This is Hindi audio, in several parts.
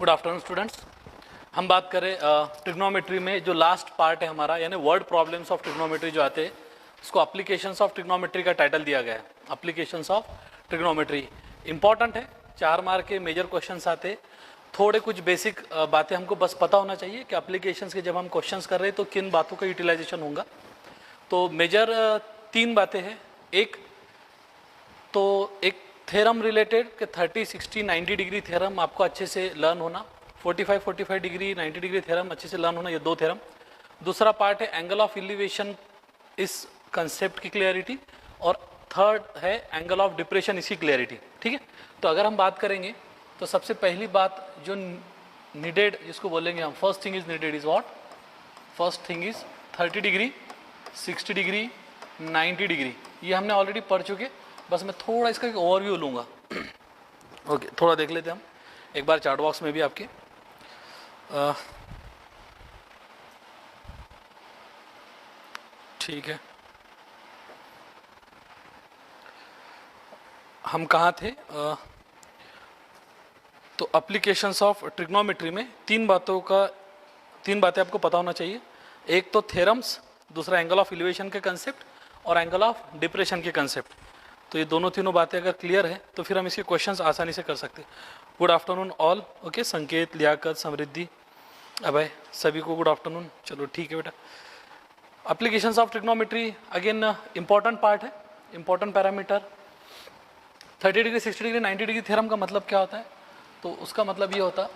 Good afternoon students. हम बात करें ट्रिग्नोमेट्री में जो लास्ट पार्ट है हमारा, यानी वर्ड प्रॉब्लम्स ऑफ ट्रिग्नोमेट्री जो आते हैं, उसको एप्लीकेशंस ऑफ ट्रिग्नोमेट्री का टाइटल दिया गया है। एप्लीकेशंस ऑफ ट्रिग्नोमेट्री इंपॉर्टेंट है, 4 मार्क के मेजर क्वेश्चंस आते हैं। थोड़े कुछ बेसिक बातें हमको बस पता होना चाहिए कि एप्लीकेशंस के जब हम क्वेश्चंस कर रहे हैं तो किन बातों का यूटिलाइजेशन होगा। तो मेजर 3 बातें हैं। एक थ्योरम रिलेटेड कि 30, 60, 90 डिग्री थ्योरम आपको अच्छे से लर्न होना, 45 डिग्री 90 डिग्री थ्योरम अच्छे से लर्न होना, ये 2 थ्योरम। दूसरा पार्ट है एंगल ऑफ एलिवेशन, इस कंसेप्ट की क्लियरिटी, और थर्ड है एंगल ऑफ डिप्रेशन, इसकी क्लियरिटी। ठीक है, तो अगर हम बात करेंगे तो सबसे पहली बात जो नीडेड, जिसको बोलेंगे हम first thing is needed is what, first thing is 30 degree, 60 degree, 90 degree, ये हमने ऑलरेडी पढ़ चुके। बस मैं थोड़ा इसका एक ओवरव्यू लूँगा। ओके, थोड़ा देख लेते हैं हम एक बार चार्ट बॉक्स में भी आपके। ठीक है, हम कहाँ थे? तो एप्लीकेशंस ऑफ ट्रिग्नोमेट्री में 3 बातें आपको पता होना चाहिए। एक तो थ्योरम्स, दूसरा एंगल ऑफ एलिवेशन के कंसेप्ट, और एंगल ऑफ डिप्रेशन के कंसेप्ट। तो ये तीनों बातें अगर क्लियर है तो फिर हम इसके क्वेश्चंस आसानी से कर सकते हैं। Good afternoon all. ओके, संकेत, लियाकत, समृद्धि, अभय, सभी को गुड आफ्टरनून। चलो ठीक है बेटा। Applications of trigonometry again important part है, important parameter. 30 degree, 60 degree, 90 degree theorem का मतलब क्या होता है? तो उसका मतलब ये होता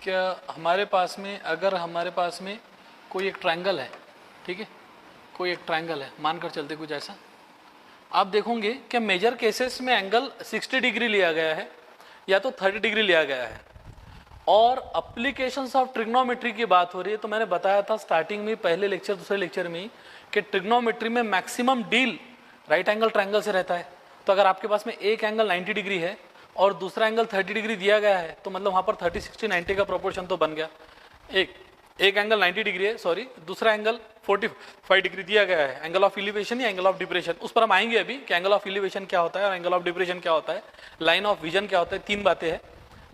कि अगर हमारे पास में कोई एक ट्रायंगल है, ठीक है, कोई एक ट्रायंगल है, मानकर चलते कुछ ऐसा, आप देखोगे कि मेजर केसेस में एंगल 60 डिग्री लिया गया है या तो 30 डिग्री लिया गया है। और एप्लीकेशंस ऑफ ट्रिग्नोमेट्री की बात हो रही है तो मैंने बताया था स्टार्टिंग में, पहले लेक्चर दूसरे लेक्चर में, कि ट्रिग्नोमेट्री में maximum deal right angle triangle से रहता है। तो अगर आपके पास में एक एंगल 90 डिग्री है और दूसरा एंगल 30 डिग्री दिया गया है तो मतलब वहां पर 30, 60, 90 का प्रोपोर्शन तो बन गया। एक एंगल 90 डिग्री है, सॉरी, दूसरा एंगल 45 डिग्री दिया गया है, एंगल ऑफ एलिवेशन या एंगल ऑफ डिप्रेशन, उस पर हम आएंगे अभी कि एंगल ऑफ एलिवेशन क्या होता है और एंगल ऑफ डिप्रेशन क्या होता है, लाइन ऑफ विजन क्या होता है। 3 बातें हैं,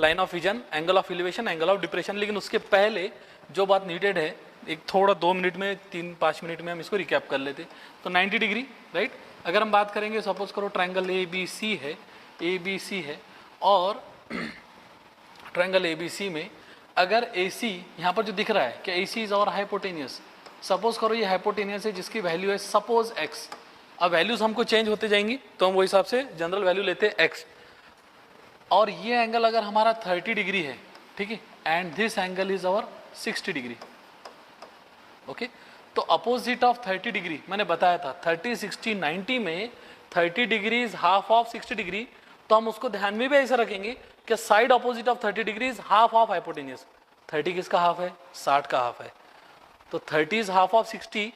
line of vision, angle of elevation, angle of depression. लेकिन उसके पहले जो बात नीडेड है, एक थोड़ा 2 मिनट में, 3-5 मिनट में हम इसको रिकैप कर लेते। तो 90 डिग्री, राइट, अगर हम बात करेंगे, सपोज करो ट्रायंगल ABC है और ट्रायंगल ABC में अगर AC यहाँ पर जो दिख रहा है कि AC इज और हाइपोटेनियस, सपोज करो ये हाइपोटेनियस है जिसकी वैल्यू है सपोज x। अब वैल्यूज हमको चेंज होते जाएंगी तो हम वो हिसाब से जनरल वैल्यू लेते हैं x। और ये एंगल अगर हमारा 30 डिग्री है, ठीक है, and this angle is our 60 degree. Okay, तो अपोजिट ऑफ 30 डिग्री मैंने बताया था 30, 60, 90 में 30 degree is half of 60 degree. तो हम उसको ध्यान में भी ऐसा रखेंगे कि side opposite of 30 degree is half of hypotenuse. 30 किसका हाफ है? 60 का हाफ है। तो 30 इज हाफ ऑफ 60।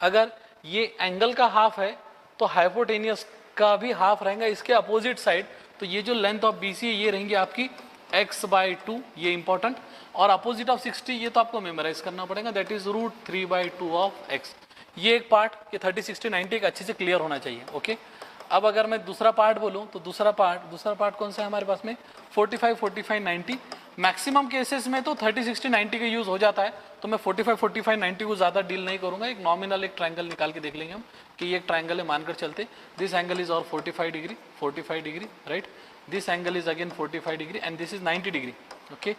अगर ये एंगल का हाफ है तो हाइपोटेनियस का भी हाफ रहेगा इसके अपोजिट साइड। तो ये जो लेंथ ऑफ BC है ये रहेंगी आपकी x/2, ये इंपॉर्टेंट। और अपोजिट ऑफ 60 ये तो आपको मेमोराइज करना पड़ेगा, दैट इज √3/2 ऑफ x। ये एक पार्ट, ये 30, 60, 90 एक अच्छे से क्लियर होना चाहिए। ओके, अब अगर मैं दूसरा पार्ट बोलूं तो दूसरा पार्ट कौन सा है हमारे पास में? 45, 90। मैक्सिमम केसेस में तो 30, 60, 90 का यूज हो जाता है, तो मैं 45, 90 को ज्यादा डील नहीं करूंगा। एक नॉमिनल एक ट्रायंगल निकाल के देख लेंगे हम कि ये एक ट्रायंगल है, मानकर चलते दिस एंगल इज और 45 degree, right, this angle is again 45 degree and this is 90 degree. Okay,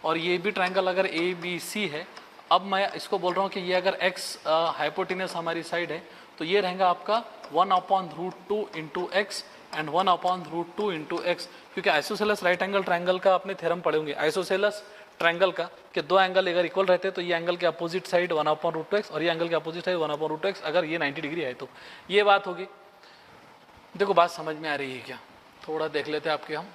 और ये भी ट्रायंगल अगर ABC है। अब मैं इसको बोल रहा हूँ कि ये अगर x हाइपोटेनियस हमारी साइड है तो ये रहेगा आपका 1/√2 into x and 1/√2 into x. क्योंकि आइसोसेलस राइट एंगल ट्रायंगल का आपने थ्योरम पढ़े होंगे, आइसोसेलस ट्रायंगल का, कि 2 एंगल अगर इक्वल रहते हैं तो ये एंगल के अपोजिट साइड 1/√2x और ये एंगल के अपोजिट साइड 1/√2x, अगर ये 90 डिग्री है तो ये बात होगी। देखो बात समझ में आ रही है क्या? थोड़ा देख लेते हैं आपके हम।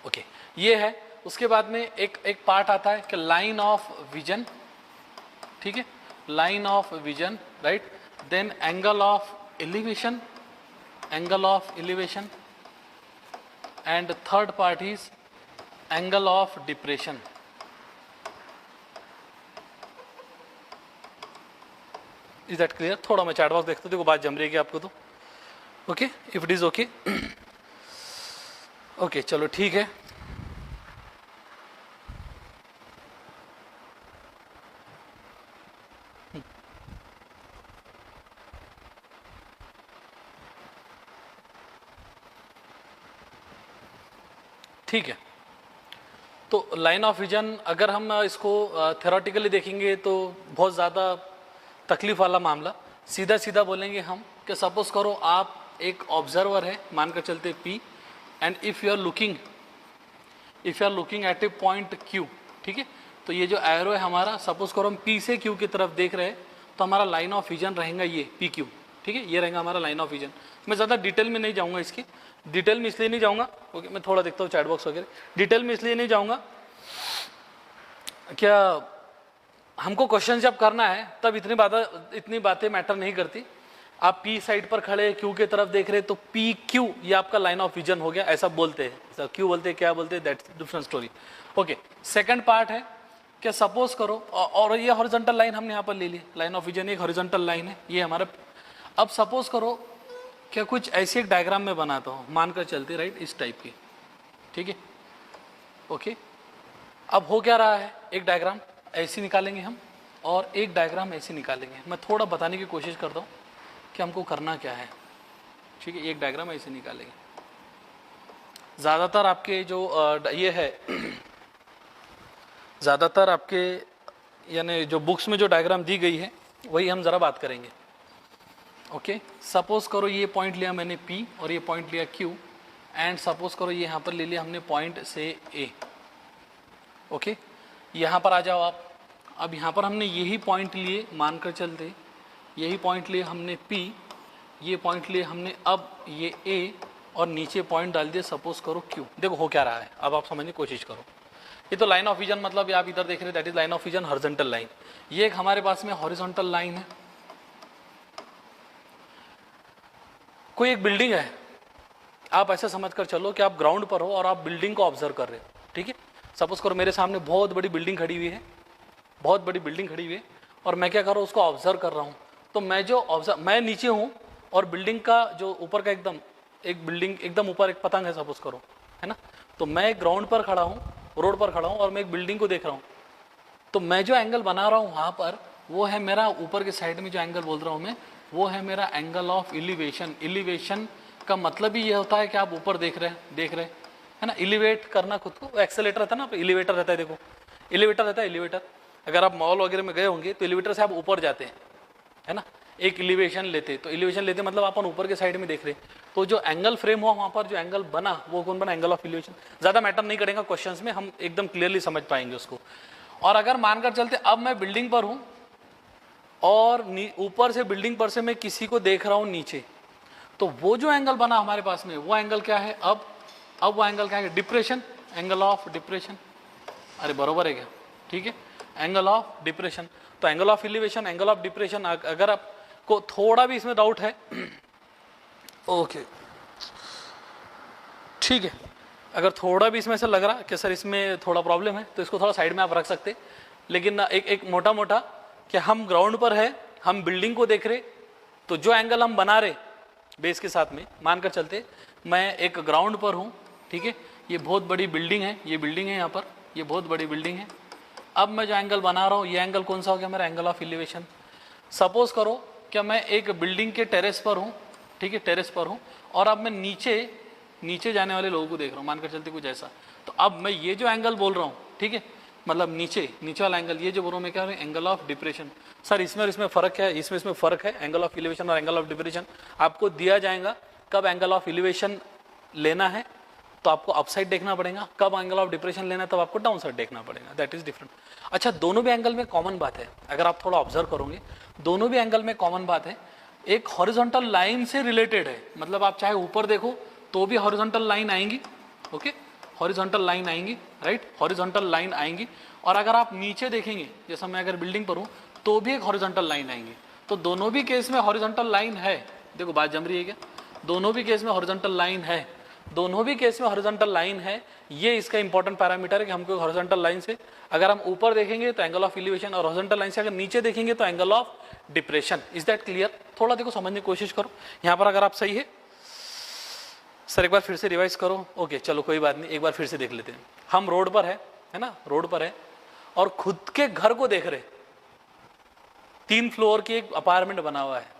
ओके, ये है। उसके बाद में एक पार्ट आता है कि लाइन ऑफ विजन, ठीक है, line of vision, right, then angle of elevation and third part is angle of depression. Is that clear? थोड़ा मैं चैट बॉक्स देखता हूँ, देखो बात जम रही है आपको तो। Okay, if it is okay, okay चलो ठीक है। ठीक है। तो लाइन ऑफ विजन अगर हम इसको थ्योरेटिकली देखेंगे तो बहुत ज़्यादा तकलीफ वाला मामला। सीधा सीधा बोलेंगे हम कि सपोज करो आप एक ऑब्जर्वर है, मानकर चलते P, and if you are looking at a point Q, ठीक है। तो ये जो एरो है हमारा, सपोज करो हम P से Q की तरफ देख रहे हैं, तो हमारा लाइन ऑफ विजन रहेगा ये PQ, ठीक है। ये रहेगा हमारा लाइन ऑफ विजन। मैं ज़्यादा डिटेल में नहीं जाऊँगा, इसकी डिटेल में इसलिए नहीं जाऊँगा, ओके, मैं थोड़ा देखता हूँ चैट बॉक्स वगैरह, डिटेल में इसलिए नहीं जाऊँगा, क्या हमको क्वेश्चन जब करना है तब इतनी बातें मैटर नहीं करती। आप P साइड पर खड़े Q की तरफ देख रहे, तो PQ ये आपका लाइन ऑफ विजन हो गया, ऐसा बोलते हैं। क्यों बोलते हैं, क्या बोलते हैं, that's different story. Okay, second part है कि सपोज करो, और ये हॉरिजॉन्टल लाइन हमने यहाँ पर ले ली, लाइन ऑफ विजन एक हॉरिजॉन्टल लाइन है ये हमारा। अब सपोज करो क्या कुछ ऐसी एक डायग्राम में बनाता हूँ, मानकर चलते राइट, इस टाइप की, ठीक है। ओके, अब हो क्या रहा है, एक डायग्राम ऐसी निकालेंगे हम और एक डायग्राम ऐसी निकालेंगे। मैं थोड़ा बताने की कोशिश करता हूँ कि हमको करना क्या है, ठीक है। एक डायग्राम ऐसे निकालेंगे। ज़्यादातर आपके जो ये है ज़्यादातर आपके यानी जो बुक्स में जो डायग्राम दी गई है वही हम ज़रा बात करेंगे। ओके, सपोज करो ये पॉइंट लिया मैंने P और ये पॉइंट लिया Q, एंड सपोज करो ये यहाँ पर ले लिया हमने पॉइंट से A। ओके, यहाँ पर आ जाओ आप। अब यहाँ पर हमने यही पॉइंट लिए, मानकर चलते यही पॉइंट लिए हमने P, ये पॉइंट लिए हमने, अब ये A और नीचे पॉइंट डाल दिया सपोज करो Q। देखो हो क्या रहा है, अब आप समझने की कोशिश करो। ये तो लाइन ऑफ विजन, मतलब आप इधर देख रहे हैं, that is line of vision horizontal line. ये एक हमारे पास में हॉरिजॉन्टल लाइन है। कोई एक बिल्डिंग है, आप ऐसा समझकर चलो कि आप ग्राउंड पर हो और आप बिल्डिंग को ऑब्जर्व कर रहे हो, ठीक है। सपोज करो मेरे सामने बहुत बड़ी बिल्डिंग खड़ी हुई है, बहुत बड़ी बिल्डिंग खड़ी हुई है, और मैं क्या कर रहा हूँ, उसको ऑब्जर्व कर रहा हूँ। तो मैं नीचे हूँ और बिल्डिंग का जो ऊपर का एक बिल्डिंग एकदम ऊपर एक पतंग है सपोज करो, है ना। तो मैं एक ग्राउंड पर खड़ा हूँ, रोड पर खड़ा हूँ, और मैं एक बिल्डिंग को देख रहा हूँ। तो मैं जो एंगल बना रहा हूँ वहाँ पर, वो है मेरा ऊपर के साइड में जो एंगल बोल रहा हूँ मैं, वो है मेरा एंगल ऑफ एलिवेशन। एलिवेशन का मतलब ही ये होता है कि आप ऊपर देख रहे हैं, है ना। एलिवेट करना खुद को, एक्सेलेटर रहता है ना, एलिवेटर रहता है, देखो एलिवेटर रहता है, एलिवेटर। अगर आप मॉल वगैरह में गए होंगे तो एलिवेटर से आप ऊपर जाते हैं, है ना, एक एलिवेशन लेते, तो एलिवेशन लेते मतलब अपन ऊपर के साइड में देख रहे। तो जो एंगल फ्रेम हुआ वहाँ पर, जो एंगल बना वो कौन बना, एंगल ऑफ एलिवेशन। ज़्यादा मैटर नहीं करेगा क्वेश्चंस में, हम एकदम क्लियरली समझ पाएंगे उसको। और अगर मानकर चलते अब मैं बिल्डिंग पर हूँ और ऊपर से बिल्डिंग पर से मैं किसी को देख रहा हूँ नीचे, तो वो जो एंगल बना हमारे पास में, वो एंगल क्या है, अब वो एंगल क्या है, डिप्रेशन, एंगल ऑफ डिप्रेशन। अरे बरोबर है क्या, ठीक है, एंगल ऑफ डिप्रेशन। तो angle of elevation, angle of depression. अगर आपको थोड़ा भी इसमें डाउट है, ओके ठीक है, अगर थोड़ा भी इसमें से लग रहा कि सर इसमें थोड़ा प्रॉब्लम है, तो इसको थोड़ा साइड में आप रख सकते। लेकिन एक मोटा मोटा कि हम ग्राउंड पर है, हम बिल्डिंग को देख रहे, तो जो एंगल हम बना रहे बेस के साथ में, मानकर चलते मैं एक ग्राउंड पर हूँ, ठीक है, ये बहुत बड़ी बिल्डिंग है, ये बिल्डिंग है यहाँ पर, ये बहुत बड़ी बिल्डिंग है। अब मैं जो एंगल बना रहा हूँ, ये एंगल कौन सा हो गया मेरा, एंगल ऑफ एलिवेशन। सपोज करो क्या मैं एक बिल्डिंग के टेरेस पर हूँ, ठीक है, टेरेस पर हूँ, और अब मैं नीचे जाने वाले लोगों को देख रहा हूँ, मानकर चलते कुछ ऐसा। तो अब मैं ये जो एंगल बोल रहा हूँ, ठीक है, मतलब नीचे वाला एंगल, ये जो बोल रहा हूँ मैं क्या, एंगल ऑफ डिप्रेशन। सर इसमें और इसमें फ़र्क है, इसमें फ़र्क है, एंगल ऑफ एलिवेशन और एंगल ऑफ डिप्रेशन आपको दिया जाएगा। कब एंगल ऑफ एलिवेशन लेना है तो आपको अप साइड देखना पड़ेगा, कब एंगल ऑफ डिप्रेशन लेना है तब आपको डाउन साइड देखना पड़ेगा, दैट इज डिफरेंट। अच्छा, दोनों भी एंगल में कॉमन बात है, अगर आप थोड़ा ऑब्जर्व करोगे, दोनों भी एंगल में कॉमन बात है, एक हॉरिजॉन्टल लाइन से रिलेटेड है। मतलब आप चाहे ऊपर देखो तो भी हॉरिजॉन्टल लाइन आएंगी, ओके, हॉरिजॉन्टल लाइन आएंगी, राइट, हॉरिजॉन्टल लाइन आएंगी। और अगर आप नीचे देखेंगे, जैसा मैं अगर बिल्डिंग पर हूँ, तो भी एक हॉरिजॉन्टल लाइन आएंगी। तो दोनों भी केस में हॉरिजॉन्टल लाइन है। देखो बात जम रही है क्या, दोनों भी केस में हॉरिजॉन्टल लाइन है, दोनों भी केस में हॉरिजॉन्टल लाइन है। ये इसका इंपॉर्टेंट पैरामीटर है कि हमको हॉरिजॉन्टल लाइन से अगर हम ऊपर देखेंगे तो एंगल ऑफ एलिवेशन, और हॉरिजॉन्टल लाइन से अगर नीचे देखेंगे तो angle of depression. Is that clear? थोड़ा देखो समझने की कोशिश करो यहाँ पर। अगर आप सही है सर एक बार फिर से रिवाइज करो, ओके चलो कोई बात नहीं, एक बार फिर से देख लेते हैं। हम रोड पर है ना, रोड पर है और खुद के घर को देख रहे, 3 फ्लोर की एक अपार्टमेंट बना हुआ है,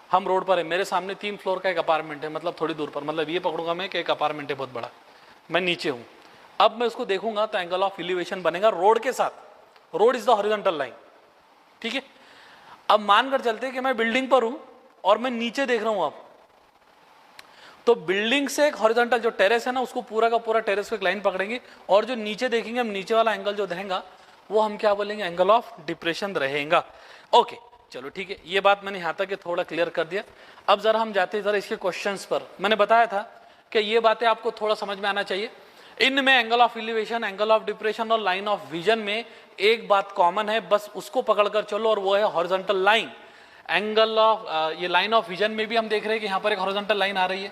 हम रोड पर है, मेरे सामने 3 फ्लोर का एक अपार्टमेंट है, मतलब थोड़ी दूर पर, मतलब ये पकड़ूंगा मैं कि एक अपार्टमेंट है बहुत बड़ा, मैं नीचे हूँ। अब मैं उसको देखूंगा तो एंगल ऑफ एलिवेशन बनेगा रोड के साथ, road is the horizontal line, ठीक है। अब मानकर चलते हैं कि मैं बिल्डिंग पर हूं और मैं नीचे देख रहा हूं अब, तो बिल्डिंग से एक हॉरिजॉन्टल जो टेरेस है ना, उसको पूरा का पूरा टेरेस को एक लाइन पकड़ेंगे, और जो नीचे देखेंगे हम, नीचे वाला एंगल जो रहेगा वो हम क्या बोलेंगे, एंगल ऑफ डिप्रेशन रहेगा। ओके चलो ठीक है, ये बात मैंने यहाँ तक थोड़ा क्लियर कर दिया। अब जरा हम जाते हैं जरा इसके क्वेश्चंस पर। मैंने बताया था कि ये बातें आपको थोड़ा समझ में आना चाहिए। इनमें angle of elevation, angle of depression और लाइन ऑफ विजन में एक बात कॉमन है, बस उसको पकड़कर चलो, और वो है हॉरिजॉन्टल लाइन। एंगल ऑफ ये लाइन ऑफ विजन में भी हम देख रहे हैं कि यहाँ पर एक हॉरिजॉन्टल लाइन आ रही है,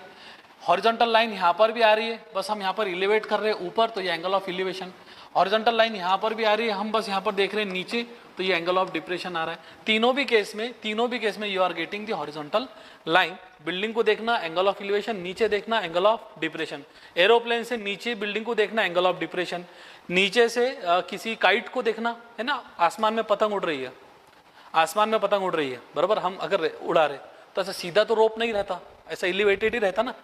हॉरिजॉन्टल लाइन यहाँ पर भी आ रही है, बस हम यहाँ पर एलिवेट कर रहे हैं ऊपर, तो ये angle of elevation. Horizontal line यहाँ पर भी आ रही है, हम बस यहाँ पर देख रहे हैं नीचे, तो ये एंगल ऑफ डिप्रेशन आ रहा है। तीनों भी केस में you are getting the horizontal line. Building को देखना एंगल ऑफ एलिवेशन, नीचे देखना एंगल ऑफ डिप्रेशन। एरोप्लेन से नीचे बिल्डिंग को देखना एंगल ऑफ डिप्रेशन, नीचे से किसी काइट को देखना है ना, आसमान में पतंग उड़ रही है, आसमान में पतंग उड़ रही है, बराबर, हम अगर उड़ा रहे तो ऐसा सीधा तो रोप नहीं रहता, ऐसा एलिवेटेड ही रहता ना।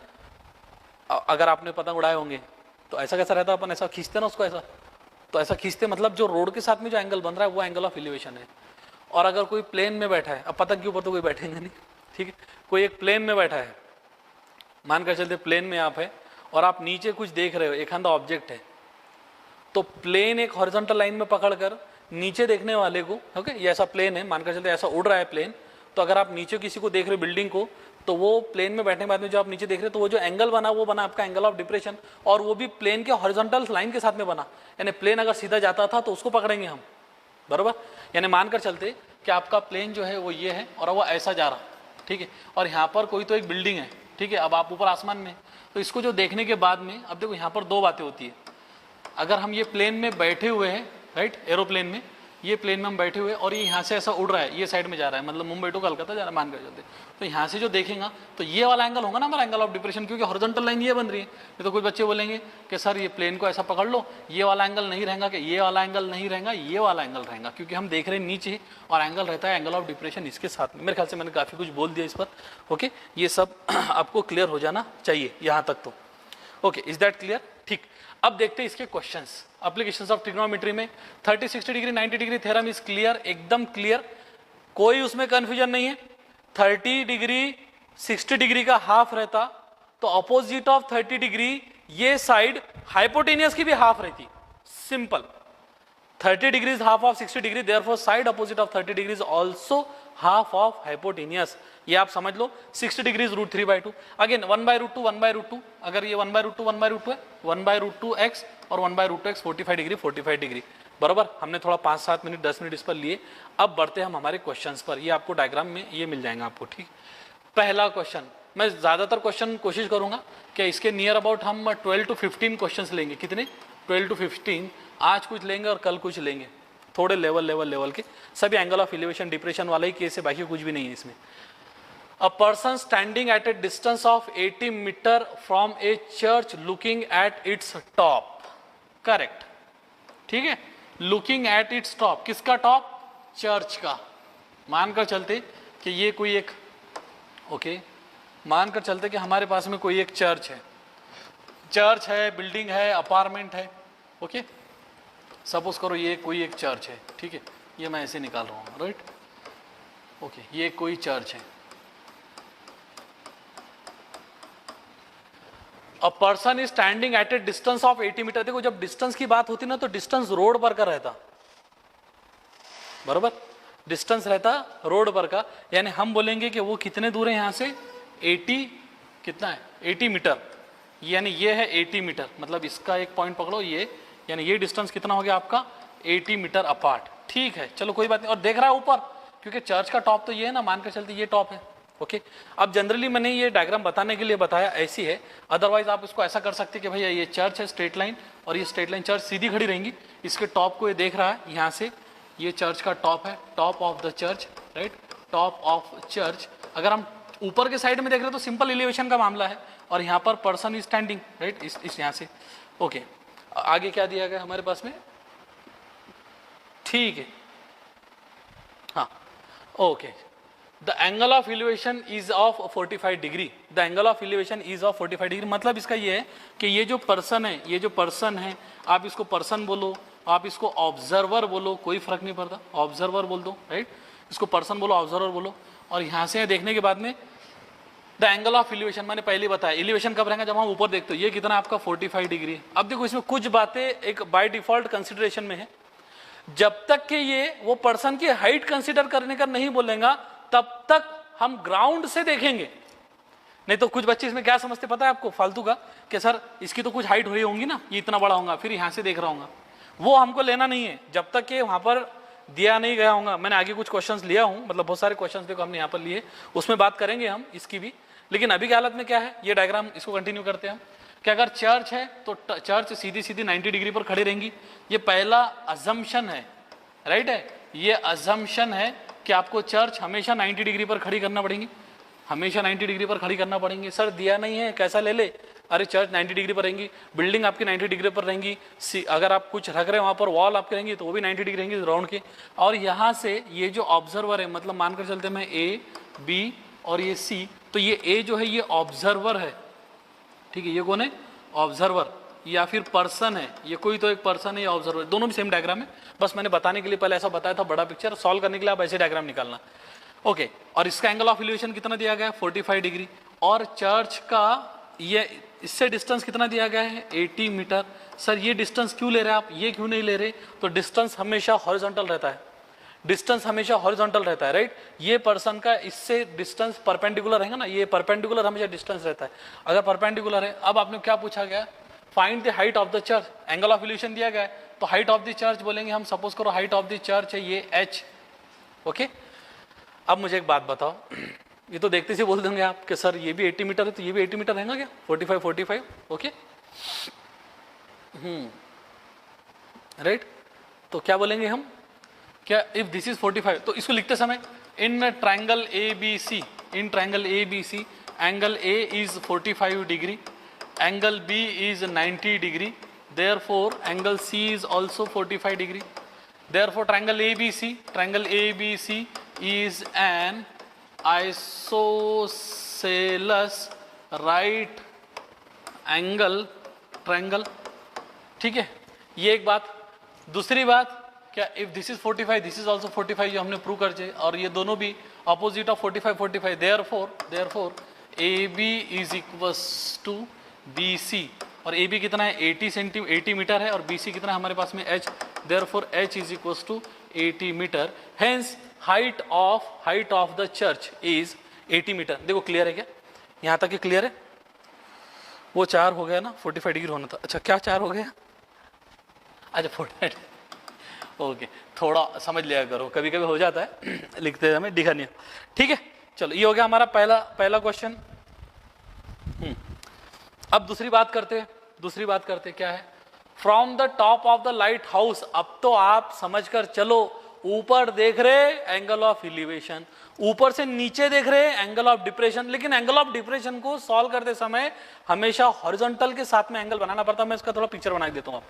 अगर आपने पतंग उड़ाए होंगे तो ऐसा कैसा रहता, अपन ऐसा खींचते ना उसको, ऐसा, तो ऐसा खींचते, मतलब जो रोड के साथ में जो एंगल बन रहा है वो एंगल ऑफ एलिवेशन है। और अगर कोई प्लेन में बैठा है, अब पतंग के ऊपर तो कोई बैठेंगे नहीं, ठीक है, कोई एक प्लेन में बैठा है, मानकर चलते प्लेन में आप है और आप नीचे कुछ देख रहे हो, एक आधा ऑब्जेक्ट है, तो प्लेन एक हॉरिजॉन्टल लाइन में पकड़कर नीचे देखने वाले को, ओके, ये ऐसा प्लेन है, मानकर चलते ऐसा उड़ रहा है प्लेन, तो अगर आप नीचे किसी को देख रहे हो बिल्डिंग को, तो वो प्लेन में बैठने के बाद में जो आप नीचे देख रहे हो, तो वो जो एंगल बना वो बना आपका एंगल ऑफ डिप्रेशन, और वो भी प्लेन के हॉरिजॉन्टल लाइन के साथ में बना। यानी प्लेन अगर सीधा जाता था तो उसको पकड़ेंगे हम, बराबर। यानी मानकर चलते कि आपका प्लेन जो है वो ये है और वो ऐसा जा रहा, ठीक है, और यहाँ पर कोई तो एक बिल्डिंग है, ठीक है, अब आप ऊपर आसमान में, तो इसको जो देखने के बाद में, अब देखो यहाँ पर दो बातें होती है। अगर हम ये प्लेन में बैठे हुए हैं, राइट, एरोप्लेन में, ये प्लेन में हम बैठे हुए और ये यहाँ से ऐसा उड़ रहा है, ये साइड में जा रहा है, मतलब मुंबई टू कलकत्ता जा रहा है, मान कर चलते, तो यहाँ से जो देखेगा तो ये वाला एंगल होगा ना हमारा एंगल ऑफ डिप्रेशन, क्योंकि हॉरिजॉन्टल लाइन ये बन रही है। नहीं तो कुछ बच्चे बोलेंगे कि सर ये प्लेन को ऐसा पकड़ लो, ये वाला एंगल नहीं रहेगा, कि ये वाला एंगल नहीं रहेगा, ये वाला एंगल रहेगा, क्योंकि हम देख रहे हैं नीचे और एंगल रहता है एंगल ऑफ डिप्रेशन इसके साथ में। मेरे ख्याल से मैंने काफ़ी कुछ बोल दिया इस पर, ओके, ये सब आपको क्लियर हो जाना चाहिए यहाँ तक तो, ओके, इज दैट क्लियर? ठीक, अब देखते हैं इसके क्वेश्चंस। एप्लीकेशंस ऑफ ट्रिग्नोमेट्री में 30, 60 degree, 90 degree theorem is clear, एकदम क्लियर, कोई उसमें कंफ्यूजन नहीं है। 30 डिग्री 60 डिग्री का हाफ रहता तो अपोजिट ऑफ 30 डिग्री ये साइड हाइपोटेनियस की भी हाफ रहती, simple. 30 degree is half of 60 degree, therefore side opposite of 30 degree is also half of hypotenuse, ये आप समझ लो। 60 डिग्री √3/2, अगेन 1/√2 1/√2, अगर ये 1/√2 1/√2 है, 1/√2x और 1/√2x 45 डिग्री 45 डिग्री, बराबर। हमने थोड़ा 5-7 मिनट 10 मिनट इस पर लिए। अब बढ़ते हम हमारे क्वेश्चंस पर, ये आपको डायग्राम में ये मिल जाएगा आपको, ठीक। पहला क्वेश्चन, मैं ज्यादातर क्वेश्चन कोशिश करूंगा कि इसके नियर अबाउट हम 12 to 15 क्वेश्चंस लेंगे। कितने? 12 to 15, आज कुछ लेंगे और कल कुछ लेंगे, थोड़े लेवल के, सभी एंगल ऑफ एलिवेशन डिप्रेशन वाला ही केस है, बाकी कुछ भी नहीं है इसमें। A person standing at a distance of 80 meter from a church looking at its top, correct, ठीक है, looking at its top, किसका टॉप? चर्च का। मानकर चलते कि ये कोई एक, ओके, मानकर चलते कि हमारे पास में कोई एक चर्च है, बिल्डिंग है, अपार्टमेंट है, ओके, सपोज करो ये कोई एक चर्च है, ठीक है, ये मैं ऐसे निकाल रहा हूँ, राइट, ओके, ये कोई चर्च है। A person is standing at a distance of 80 metre. देखो जब डिस्टेंस की बात होती ना तो डिस्टेंस रोड पर का रहता, बराबर, डिस्टेंस रहता रोड पर का, यानी हम बोलेंगे कि वो कितने दूर है यहाँ से, 80, कितना है, 80 मीटर, यानी ये है 80 मीटर, मतलब इसका एक पॉइंट पकड़ो ये, यानी ये डिस्टेंस कितना हो गया आपका, 80 मीटर अपार्ट, ठीक है, चलो कोई बात नहीं। और देख रहा है ऊपर, क्योंकि चर्च का टॉप तो ये है ना, मानकर चलते ये टॉप है, ओके। अब जनरली मैंने ये डायग्राम बताने के लिए बताया ऐसी है, अदरवाइज आप इसको ऐसा कर सकते कि भैया ये चर्च है स्ट्रेट लाइन, और ये स्ट्रेट लाइन चर्च सीधी खड़ी रहेंगी, इसके टॉप को ये देख रहा है, यहाँ से ये चर्च का टॉप है, top of the church, right, top of church. अगर हम ऊपर के साइड में देख रहे हैं तो सिंपल एलिवेशन का मामला है, और यहाँ पर पर्सन इज स्टैंडिंग, राइट, इस यहाँ से, ओके। आगे क्या दिया गया हमारे पास में, ठीक है, हाँ, okay, the angle of elevation is of 45 degree, the angle of elevation is of 45 degree. मतलब इसका ये है कि ये जो पर्सन है, ये जो पर्सन है, आप इसको पर्सन बोलो, आप इसको ऑब्जर्वर बोलो, कोई फर्क नहीं पड़ता, ऑब्जर्वर बोल दो, राइट। इसको पर्सन बोलो, ऑब्जर्वर बोलो, और यहाँ से देखने के बाद में द एंगल ऑफ एलिवेशन, मैंने पहले बताया एलिवेशन कब रहेगा, जब हम ऊपर देखते हो, ये कितना आपका 45 डिग्री। अब देखो इसमें कुछ बातें एक बाय डिफॉल्ट कंसिडरेशन में है, जब तक कि ये वो पर्सन की हाइट कंसीडर करने का नहीं बोलेगा तब तक हम ग्राउंड से देखेंगे। नहीं तो कुछ बच्चे इसमें क्या समझते पता है आपको, फालतू का, कि सर इसकी तो कुछ हाइट हुई होंगी ना, ये इतना बड़ा होगा, फिर यहाँ से देख रहा हूँ, वो हमको लेना नहीं है जब तक कि वहाँ पर दिया नहीं गया होगा। मैंने आगे कुछ क्वेश्चंस लिया हूँ, मतलब बहुत सारे क्वेश्चंस देखो हमने यहाँ पर लिए, उसमें बात करेंगे हम इसकी भी। लेकिन अभी की हालत में क्या है, ये डायग्राम इसको कंटिन्यू करते हैं हम, कि अगर चर्च है तो चर्च सीधी सीधी 90 डिग्री पर खड़ी रहेंगी। ये पहला अजम्पशन है, राइट है, ये अजम्पशन है कि आपको चर्च हमेशा 90 डिग्री पर खड़ी करना पड़ेगी, हमेशा 90 डिग्री पर खड़ी करना पड़ेंगी। सर दिया नहीं है कैसा ले ले, अरे चर्च 90 डिग्री पर रहेंगी, बिल्डिंग आपकी 90 डिग्री पर रहेंगी, अगर आप कुछ रख रहे हैं वहाँ पर वॉल आपकी रहेंगी तो वो भी 90 डिग्री रहेंगी राउंड के। और यहाँ से ये जो ऑब्जर्वर है, मतलब मानकर चलते हैं मैं ए बी और ये सी, तो ये ए जो है ये ऑब्जर्वर है, ठीक है, ये कौन है, ऑब्जर्वर, या फिर पर्सन है, ये कोई तो एक पर्सन है या ऑब्जर्वर, दोनों भी सेम डायग्राम है, बस मैंने बताने के लिए पहले ऐसा बताया था, बड़ा पिक्चर सॉल्व करने के लिए आप ऐसे डायग्राम निकालना, ओके। और इसका एंगल ऑफ एलिवेशन कितना दिया गया है, 45 डिग्री, और चर्च का ये इससे डिस्टेंस कितना दिया गया है, 80 मीटर। सर ये डिस्टेंस क्यों ले रहे हैं आप, ये क्यों नहीं ले रहे, तो डिस्टेंस हमेशा हॉरिजॉन्टल रहता है, डिस्टेंस हमेशा हॉरिजॉन्टल रहता है, राइट। ये पर्सन का इससे डिस्टेंस परपेंडिकुलर रहेगा ना, ये परपेंडिकुलर हमेशा डिस्टेंस रहता है, अगर परपेंडिकुलर है। अब आपने क्या पूछा गया, find the height of the church, angle of elevation दिया गया है, तो हाइट ऑफ द चर्च बोलेंगे हम, सपोज करो हाइट ऑफ द चर्च है ये h, ओके। अब मुझे एक बात बताओ, ये तो देखते से बोल देंगे आप कि सर ये भी 80 मीटर है तो ये भी 80 मीटर रहेगा क्या, 45 ओके, राइट। तो क्या बोलेंगे हम, क्या इफ दिस इज 45, तो इसको लिखते समय in triangle ABC, in triangle ABC angle A is 45 degree, angle B is 90 degree, therefore angle C is also 45 degree, therefore triangle ABC is an isosceles right angle triangle, ठीक है, ये एक बात। दूसरी बात क्या, if this is 45 this is also 45, जो हमने प्रूव कर दिए, और ये दोनों भी opposite of 45, therefore AB is equals to BC, और AB कितना है 80 मीटर है, और BC कितना है हमारे पास में h, therefore h is equals to 80 metre, hence height of the church is 80 metre. देखो क्लियर है क्या, यहाँ तक क्लियर है, वो 4 हो गया ना, 45 डिग्री होना था, अच्छा क्या 4 हो गया, अच्छा 45, ओके, थोड़ा समझ लिया करो, कभी कभी हो जाता है लिखते हैं हमें दिखा नहीं, ठीक है। चलो ये हो गया हमारा पहला क्वेश्चन। अब दूसरी बात करते क्या है, from the top of the light house. अब तो आप समझकर चलो, ऊपर देख रहे एंगल ऑफ एलिवेशन, ऊपर से नीचे देख रहे एंगल ऑफ डिप्रेशन, लेकिन एंगल ऑफ डिप्रेशन को सॉल्व करते समय हमेशा हॉरिजॉन्टल के साथ में एंगल बनाना पड़ता है। मैं इसका थोड़ा पिक्चर बना देता हूँ।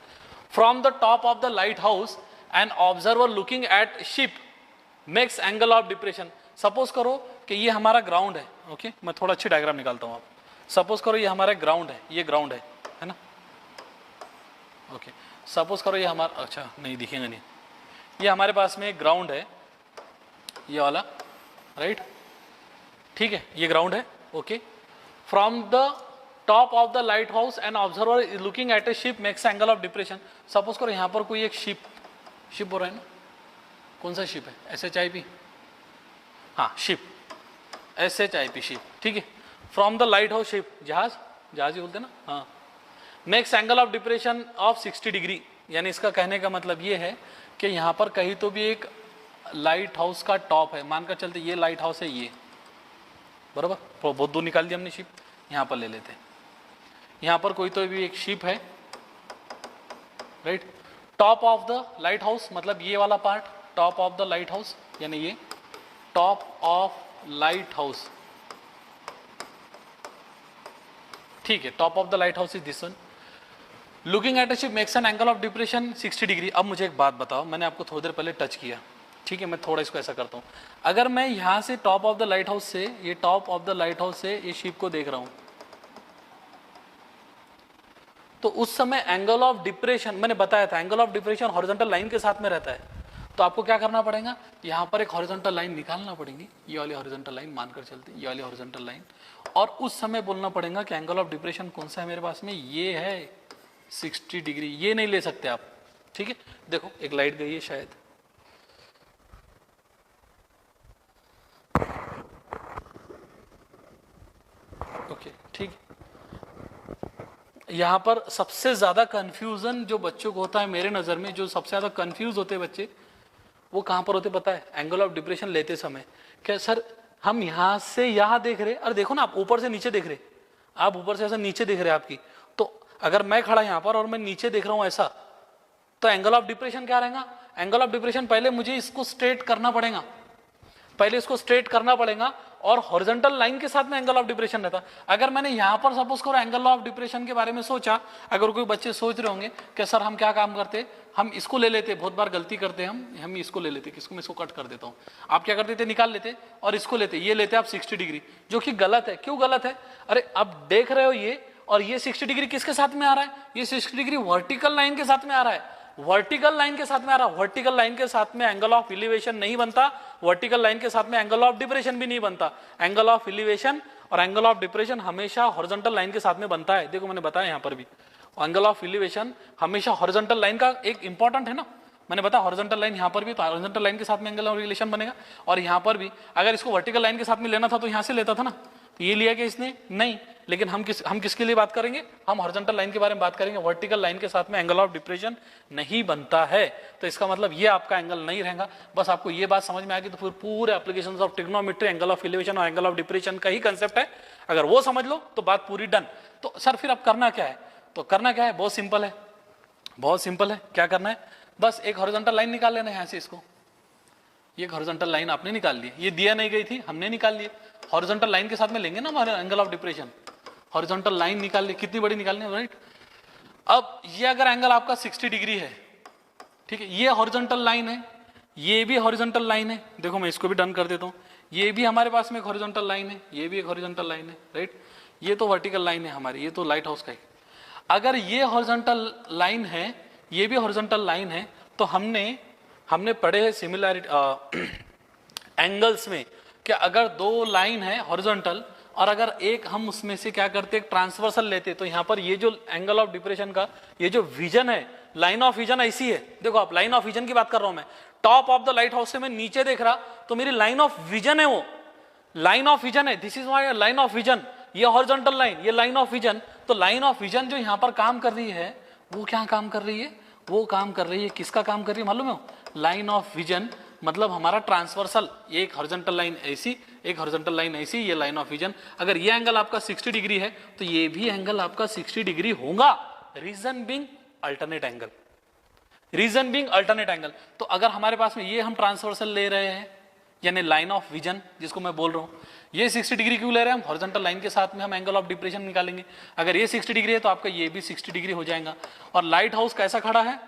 From the top of the light house an observer looking at ship makes angle of depression. Suppose करो कि ये हमारा ग्राउंड है, ओके, मैं थोड़ा अच्छी डायग्राम निकालता हूँ। आप सपोज करो ये हमारा ग्राउंड है, ये ग्राउंड है ना, ओके। सपोज करो ये हमारा, अच्छा नहीं दिखेगा नहीं, ये हमारे पास में एक ग्राउंड है, ये वाला, राइट, ठीक है, ये ग्राउंड है, okay. From the top of the light house an observer is looking at A ship makes angle of depression. Suppose करो यहाँ पर कोई एक शिप हो रहा है ना, कौन सा शिप है, SHIP, हाँ शिप, SHIP शिप, ठीक है। From the light house ship, जहाज ही बोलते हैं ना, हाँ, makes angle of depression of 60 degree. यानी इसका कहने का मतलब ये है कि यहाँ पर कहीं तो भी एक लाइट हाउस का टॉप है, मानकर चलते ये लाइट हाउस है, ये बराबर, बहुत दूर निकाल दिया हमने शिप, यहाँ पर ले लेते हैं, यहाँ पर कोई तो भी एक शिप है, right. Top of the light house मतलब ये वाला part, top of the light house, यानी ये टॉप ऑफ लाइट हाउस, ठीक है, top of the lighthouse is this one. Looking at a ship makes an angle of depression 60 degree. अब मुझे एक बात बताओ, मैंने आपको थोड़ी देर पहले टच किया, ठीक है, मैं थोड़ा इसको ऐसा करता हूँ। अगर मैं यहाँ से top of the light house से, ये top of the light house से ये शिप को देख रहा हूँ, तो उस समय एंगल ऑफ डिप्रेशन, मैंने बताया था angle of depression horizontal line के साथ में रहता है। तो आपको क्या करना पड़ेगा, यहाँ पर एक हॉरिजॉन्टल लाइन निकालना पड़ेगी, ये वाली हॉरिजॉन्टल लाइन मानकर चलते हैं, ये वाली हॉरिजॉन्टल लाइन, और उस समय बोलना पड़ेगा कि एंगल ऑफ डिप्रेशन कौन सा है मेरे पास में, ये है 60 डिग्री। ये नहीं ले सकते आप, ठीक है। देखो एक लाइट गई है शायद, ओके ठीक है। यहाँ पर सबसे ज्यादा कंफ्यूजन जो बच्चों को होता है मेरे नजर में, जो सबसे ज्यादा कंफ्यूज होते हैं बच्चे, वो कहाँ पर होते पता है, एंगल ऑफ डिप्रेशन लेते समय। क्या सर हम यहाँ से यहाँ देख रहे, अरे देखो ना आप ऊपर से नीचे देख रहे, आप ऊपर से ऐसा नीचे देख रहे आपकी, तो अगर मैं खड़ा यहाँ पर और मैं नीचे देख रहा हूँ ऐसा, तो एंगल ऑफ डिप्रेशन क्या रहेगा, एंगल ऑफ डिप्रेशन पहले मुझे इसको स्ट्रेट करना पड़ेगा, पहले इसको स्ट्रेट करना पड़ेगा, और हॉरिजॉन्टल लाइन के साथ में एंगल ऑफ डिप्रेशन रहता। अगर मैंने यहाँ पर सपोज करो एंगल ऑफ डिप्रेशन के बारे में सोचा, अगर कोई बच्चे सोच रहे होंगे कि सर हम क्या काम करते, हम इसको ले लेते, बहुत बार गलती करते हैं हम इसको ले लेते, किसको मैं इसको कट कर देता हूँ, आप क्या करते थे निकाल लेते और इसको लेते, ये लेते आप 60 डिग्री, जो कि गलत है। क्यों गलत है, अरे आप देख रहे हो ये, और ये 60 डिग्री किसके साथ में आ रहा है, ये 60 डिग्री वर्टिकल लाइन के साथ में आ रहा है, वर्टिकल लाइन के साथ में आ रहा है। वर्टिकल लाइन के साथ में एंगल ऑफ एलिवेशन नहीं बनता, वर्टिकल लाइन के साथ में एंगल ऑफ डिप्रेशन भी नहीं बनता। एंगल ऑफ एलिवेशन और एंगल ऑफ डिप्रेशन हमेशा हॉरिजॉन्टल लाइन के साथ में बनता है। देखो मैंने बताया यहाँ पर भी, एंगल ऑफ एलिवेशन हमेशा हॉरिजॉन्टल लाइन का एक इंपॉर्टेंट है ना, मैंने बताया हॉरिजॉन्टल लाइन यहाँ पर भी, तो हॉरिजॉन्टल लाइन के साथ में एंगल ऑफ एलिवेशन बनेगा, और यहाँ पर भी अगर इसको वर्टिकल लाइन के साथ में लेना था तो यहाँ से लेता था ना, तो ये लिया कि इसने नहीं, लेकिन हम किसके लिए बात करेंगे, हम हॉरिजॉन्टल लाइन के बारे में बात करेंगे। वर्टिकल लाइन के साथ में एंगल ऑफ डिप्रेशन नहीं बनता है, तो इसका मतलब ये आपका एंगल नहीं रहेगा। बस आपको ये बात समझ में आ गई तो फिर पूरे applications of trigonometry angle of elevation और एंगल ऑफ डिप्रेशन का ही कंसेप्ट है, अगर वो समझ लो तो बात पूरी डन। तो सर फिर अब करना क्या है, तो करना क्या है, बहुत सिंपल है, बहुत सिंपल है। क्या करना है, बस एक हॉरिजॉन्टल लाइन निकाल लेना है यहाँ से, इसको ये हॉरिजॉन्टल लाइन आपने निकाल ली, ये दिया नहीं गई थी हमने निकाल ली, हॉरिजॉन्टल लाइन के साथ में लेंगे ना हमारे angle of depression, horizontal line निकाल ली, कितनी बड़ी निकालनी है, राइट। अब ये अगर एंगल आपका 60 डिग्री है, ठीक है, ये हॉरिजॉन्टल लाइन है, ये भी हॉरिजॉन्टल लाइन है, देखो मैं इसको भी डन कर देता हूँ, ये भी हमारे पास में एक हॉरिजॉन्टल लाइन है, ये भी एक हॉरिजॉन्टल लाइन है, राइट। ये तो वर्टिकल लाइन है हमारी, ये तो लाइट हाउस का है। अगर ये हॉरिजॉन्टल लाइन है, ये भी हॉरिजॉन्टल लाइन है, तो हमने पढ़े हैं सिमिलैरिटी एंगल्स में कि अगर दो लाइन है हॉरिजॉन्टल, और अगर एक हम उसमें से क्या करते एक ट्रांसवर्सल लेते, तो यहाँ पर ये जो एंगल ऑफ डिप्रेशन का ये जो विजन है, लाइन ऑफ विजन ऐसी है, देखो आप लाइन ऑफ विजन की बात कर रहा हूं मैं, top of the light house से मैं नीचे देख रहा, तो मेरी लाइन ऑफ विजन है, वो लाइन ऑफ विजन है, this is my line of vision, ये हॉरिजॉन्टल लाइन, ये लाइन ऑफ विजन। तो लाइन ऑफ विजन जो यहाँ पर काम कर रही है, वो क्या काम कर रही है, वो काम कर रही है, किसका काम कर रही है मालूम है, लाइन ऑफ विजन, मतलब हमारा ट्रांसवर्सल, ये एक हॉरिजॉन्टल लाइन ऐसी, एक हॉरिजॉन्टल लाइन ऐसी, ये लाइन ऑफ विजन। अगर ये एंगल आपका 60 डिग्री है तो ये भी एंगल आपका 60 डिग्री होगा, reason being alternate angle, reason being alternate angle. तो अगर हमारे पास में ये हम ट्रांसवर्सल ले रहे हैं, यानी लाइन ऑफ विजन जिसको मैं बोल रहा हूँ, ये 60 डिग्री क्यों ले रहे हैं हम, हॉरिजॉन्टल लाइन के साथ में हम एंगल ऑफ डिप्रेशन निकालेंगे। अगर ये 60 डिग्री है तो आपका ये भी 60 डिग्री हो जाएगा। और लाइट हाउस कैसा खड़ा है,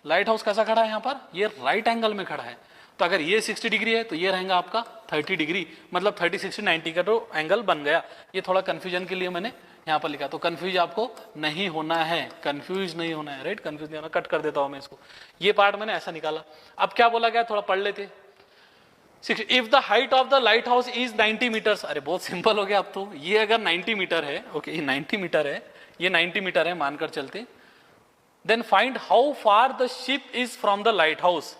लाइट हाउस कैसा खड़ा है यहाँ पर, ये राइट एंगल में खड़ा है, तो अगर ये 60 डिग्री है तो ये रहेगा आपका 30 डिग्री, मतलब 30, 60, 90 का तो एंगल बन गया। ये थोड़ा कंफ्यूजन के लिए मैंने यहाँ पर लिखा, तो कंफ्यूज आपको नहीं होना है, कंफ्यूज नहीं होना है, राइट, कंफ्यूज नहीं होना। कट कर देता हूँ मैं इसको, ये पार्ट मैंने ऐसा निकाला। अब क्या बोला गया, थोड़ा पढ़ लेते। If the height of the lighthouse is 90 metres, अरे बहुत सिंपल हो गया अब तो, ये अगर 90 मीटर है, ओके ये 90 मीटर है, ये 90 मीटर है मानकर चलते, then find how far the ship is from the lighthouse,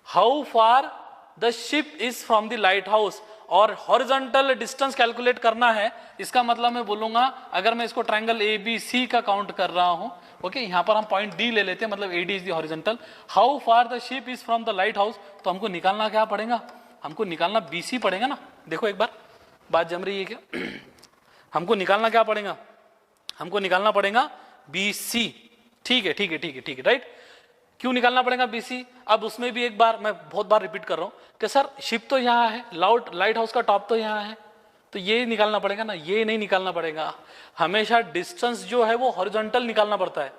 how far the ship is from the lighthouse, और हॉरिजॉन्टल डिस्टेंस कैलकुलेट करना है। इसका मतलब मैं बोलूंगा, अगर मैं इसको ट्रायंगल ABC का काउंट कर रहा हूं, ओके यहाँ पर हम पॉइंट D ले लेते हैं, मतलब AD is the horizontal, how far the ship is from the light house, तो हमको निकालना क्या पड़ेगा, हमको निकालना BC पड़ेगा ना। देखो एक बार बात जम रही है क्या, हमको निकालना क्या पड़ेगा, हमको निकालना पड़ेगा BC, ठीक है ठीक है ठीक है ठीक है, राइट। क्यों निकालना पड़ेगा BC, अब उसमें भी एक बार मैं बहुत बार रिपीट कर रहा हूं कि सर शिप तो यहाँ है, लाइट हाउस का टॉप तो यहाँ है, तो ये निकालना पड़ेगा ना, ये नहीं निकालना पड़ेगा। हमेशा डिस्टेंस जो है वो हॉरिजॉन्टल निकालना पड़ता है,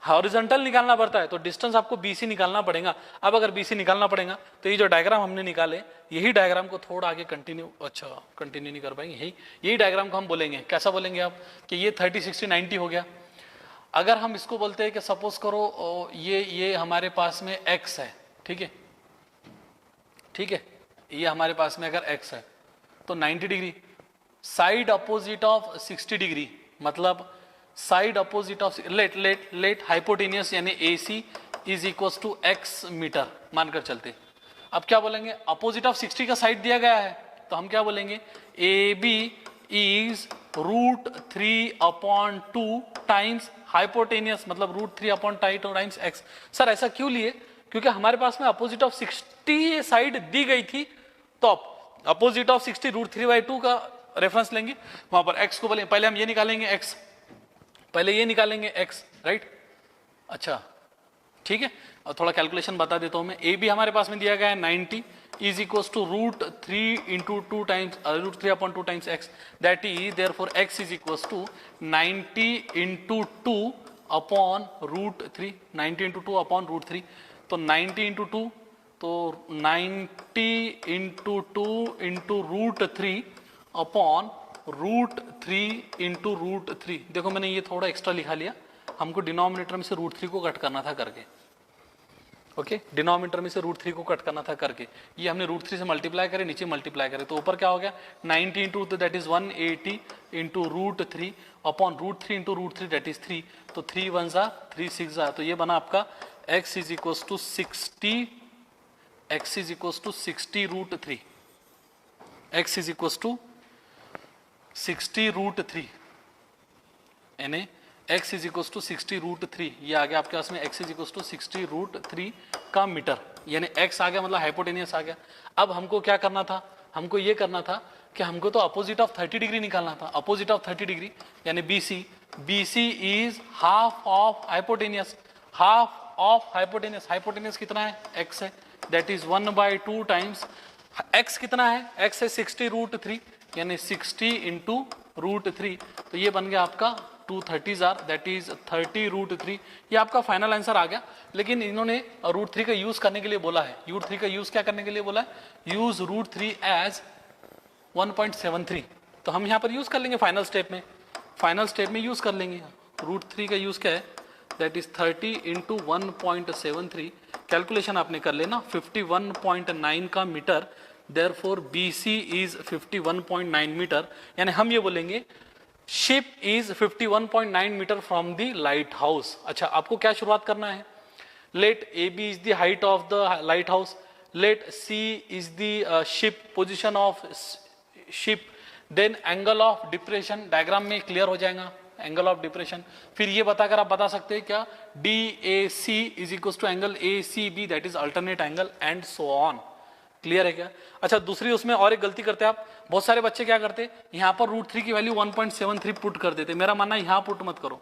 हॉरिजॉन्टल निकालना पड़ता है तो डिस्टेंस आपको BC निकालना पड़ेगा। अब अगर BC निकालना पड़ेगा तो ये जो डायग्राम हमने निकाले, यही डायग्राम को थोड़ा आगे कंटिन्यू, अच्छा कंटिन्यू नहीं कर पाएंगे, यही डायग्राम को हम बोलेंगे, कैसा बोलेंगे आप कि ये 30 60 90 हो गया। अगर हम इसको बोलते हैं कि सपोज करो ये हमारे पास में x है, ठीक है, ठीक है, ये हमारे पास में अगर x है तो 90 degree, side opposite of 60 degree, मतलब side opposite of let hypotenuse यानी AC is equal to x metre मानकर चलते। अब क्या बोलेंगे, अपोजिट ऑफ 60 का साइड दिया गया है तो हम क्या बोलेंगे, AB इज √3/2 टाइम्स हाइपोटेनियस, मतलब √3/2 टाइम्स x। सर ऐसा क्यों लिए, क्योंकि हमारे पास में अपोजिट ऑफ 60 साइड दी गई थी, तो अपोजिट ऑफ 60 √3/2 का रेफरेंस लेंगे, वहां पर x को बोलेंगे, पहले हम ये निकालेंगे x, पहले ये निकालेंगे x, राइट। अच्छा ठीक है, और थोड़ा कैलकुलेशन बता देता हूं मैं। ए भी हमारे पास में दिया गया है 90 is equal to √3/2 times √3/2 times x, that is therefore x is equal to 90/2 upon √3, 90/2 तो 90/2 तो 90/2 × √3 अपॉन √3 देखो मैंने ये थोड़ा एक्स्ट्रा लिखा लिया, हमको डिनोमिनेटर में से √3 को कट करना था करके, ओके, डिनोमिनेटर में से √3 को कट करना था करके, ये हमने √3 से मल्टीप्लाई करे, नीचे मल्टीप्लाई करे, तो ऊपर क्या हो गया 90 × तो that is 180 × √3 upon √3 × √3 that is 3, तो 3 1 जा 3 6 जा, तो ये बना आपका x is equal to 60, x is equal to 60 √3, x is equal to 60 √3 यानी x इज इक्वल टू 60 √3, ये आ गया आपके पास में x इज इक्वल टू 60 √3 का मीटर, यानी x आ गया मतलब हाइपोटेनियस आ गया। अब हमको क्या करना था, हमको ये करना था कि हमको तो अपोजिट ऑफ 30 डिग्री निकालना था, अपोजिट ऑफ 30 डिग्री यानी BC is half of hypotenuse, half of hypotenuse, hypotenuse कितना है x है, दैट इज 1/2 टाइम्स x कितना है, x है 60 √3 यानी 60 × √3, तो ये बन गया आपका 230 दैट इज 30 √3, ये आपका फाइनल आंसर आ गया। लेकिन इन्होंने √3 का यूज करने के लिए बोला है, √3 का यूज क्या करने के लिए बोला है, यूज √3 एज 1.73, तो हम यहाँ पर यूज कर लेंगे फाइनल स्टेप में, फाइनल स्टेप में यूज कर लेंगे। √3 का यूज क्या है, दैट इज 30 × 1.73, कैलकुलेशन आपने कर लेना 51.9 का metre, therefore BC is 51.9 metre, यानी हम ये बोलेंगे ship is 51.9 metre from the lighthouse. अच्छा आपको क्या शुरुआत करना है, let AB is the height of the lighthouse, let C is the ship position of ship, then angle of depression, diagram में क्लियर हो जाएगा एंगल ऑफ डिप्रेशन, फिर ये बताकर आप बता सकते हैं क्या DAC is equal to angle ACB that is alternate angle and so on, clear है क्या। अच्छा दूसरी उसमें और एक गलती करते हैं आप, बहुत सारे बच्चे क्या करते यहाँ पर √3 की वैल्यू 1.73 पुट कर देते, मेरा मानना है यहाँ पुट मत करो,